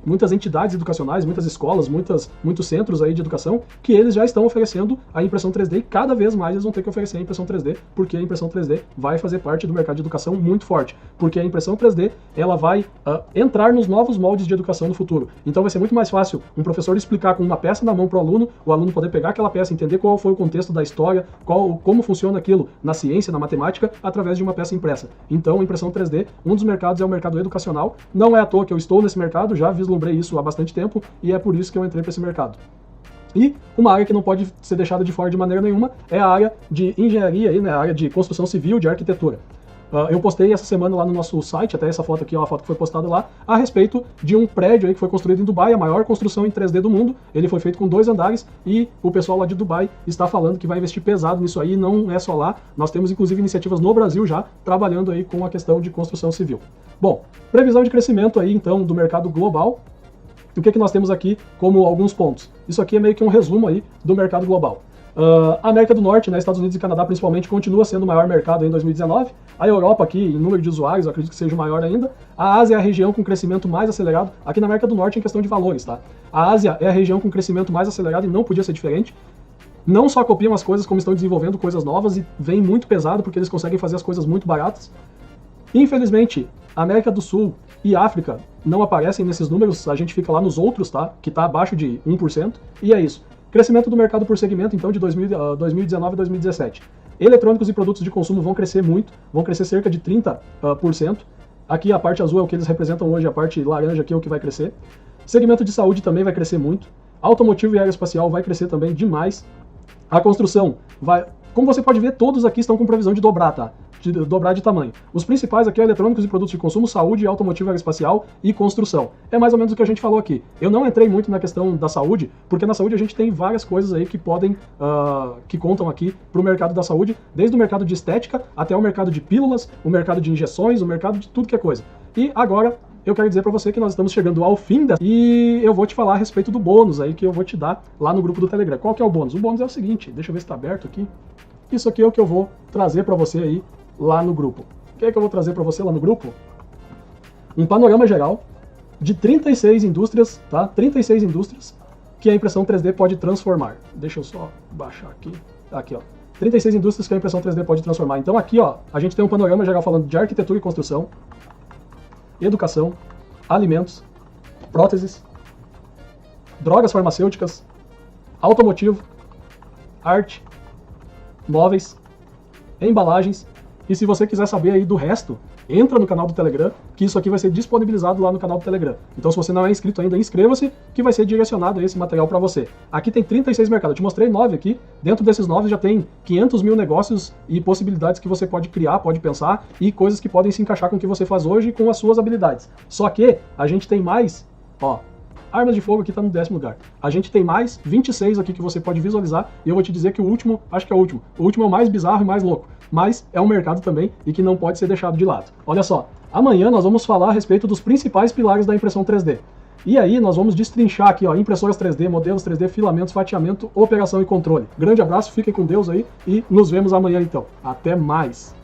muitas entidades educacionais, muitas escolas, muitos centros aí de educação que eles já estão oferecendo a impressão 3D e cada vez mais eles vão ter que oferecer a impressão 3D, porque a impressão 3D vai fazer parte do mercado de educação muito forte, porque a impressão 3D ela vai entrar nos novos moldes de educação no futuro. Então vai ser muito mais fácil um professor explicar com uma peça na mão para o aluno poder pegar aquela peça, entender qual foi o contexto da história, como funciona aquilo na ciência, na matemática, através de uma peça impressa. Então a impressão 3D, um dos mercados é o mercado educacional. Não é à toa que eu estou nesse mercado, já vislumbrei isso há bastante tempo e é por isso que eu entrei para esse mercado. E uma área que não pode ser deixada de fora de maneira nenhuma é a área de engenharia, aí, né, a área de construção civil, de arquitetura. Eu postei essa semana lá no nosso site, até essa foto aqui, ó, a foto que foi postada lá, a respeito de um prédio aí que foi construído em Dubai, a maior construção em 3D do mundo. Ele foi feito com 2 andares e o pessoal lá de Dubai está falando que vai investir pesado nisso aí, não é só lá. Nós temos inclusive iniciativas no Brasil já trabalhando aí com a questão de construção civil. Bom, previsão de crescimento aí então do mercado global. O que nós temos aqui como alguns pontos? Isso aqui é meio que um resumo aí do mercado global. A América do Norte, né, Estados Unidos e Canadá principalmente, continua sendo o maior mercado em 2019. A Europa aqui, em número de usuários, eu acredito que seja o maior ainda. A Ásia é a região com crescimento mais acelerado. Aqui na América do Norte em questão de valores, tá? A Ásia é a região com crescimento mais acelerado e não podia ser diferente. Não só copiam as coisas, como estão desenvolvendo coisas novas e vem muito pesado porque eles conseguem fazer as coisas muito baratas. Infelizmente, América do Sul e África não aparecem nesses números, a gente fica lá nos outros, tá? Que está abaixo de 1%, e é isso. Crescimento do mercado por segmento, então, de 2019 a 2017. Eletrônicos e produtos de consumo vão crescer muito, vão crescer cerca de 30%. Aqui a parte azul é o que eles representam hoje, a parte laranja aqui é o que vai crescer. Segmento de saúde também vai crescer muito. Automotivo e aeroespacial vai crescer também demais. A construção vai... Como você pode ver, todos aqui estão com previsão de dobrar, tá? Dobrar de tamanho. Os principais aqui é eletrônicos e produtos de consumo, saúde, automotivo aeroespacial e construção. É mais ou menos o que a gente falou aqui. Eu não entrei muito na questão da saúde, porque na saúde a gente tem várias coisas aí que podem, que contam aqui para o mercado da saúde, desde o mercado de estética até o mercado de pílulas, o mercado de injeções, o mercado de tudo que é coisa. E agora eu quero dizer para você que nós estamos chegando ao fim e eu vou te falar a respeito do bônus aí que eu vou te dar lá no grupo do Telegram. Qual que é o bônus? O bônus é o seguinte, deixa eu ver se está aberto aqui. Isso aqui é o que eu vou trazer para você aí lá no grupo. O que é que eu vou trazer para você lá no grupo? Um panorama geral de 36 indústrias, tá? 36 indústrias que a impressão 3D pode transformar. Deixa eu só baixar aqui. Aqui, ó. 36 indústrias que a impressão 3D pode transformar. Então aqui, ó, a gente tem um panorama geral falando de arquitetura e construção, educação, alimentos, próteses, drogas farmacêuticas, automotivo, arte, móveis, embalagens. E se você quiser saber aí do resto, entra no canal do Telegram, que isso aqui vai ser disponibilizado lá no canal do Telegram. Então se você não é inscrito ainda, inscreva-se, que vai ser direcionado esse material para você. Aqui tem 36 mercados, eu te mostrei 9 aqui, dentro desses 9 já tem 500 mil negócios e possibilidades que você pode criar, pode pensar, e coisas que podem se encaixar com o que você faz hoje e com as suas habilidades. Só que a gente tem mais, ó, Armas de fogo aqui tá no 10º lugar. A gente tem mais 26 aqui que você pode visualizar, e eu vou te dizer que o último, acho que é o último. O último é o mais bizarro e mais louco, mas é um mercado também e que não pode ser deixado de lado. Olha só, amanhã nós vamos falar a respeito dos principais pilares da impressão 3D. E aí nós vamos destrinchar aqui, ó, impressoras 3D, modelos 3D, filamentos, fatiamento, operação e controle. Grande abraço, fiquem com Deus aí e nos vemos amanhã então. Até mais!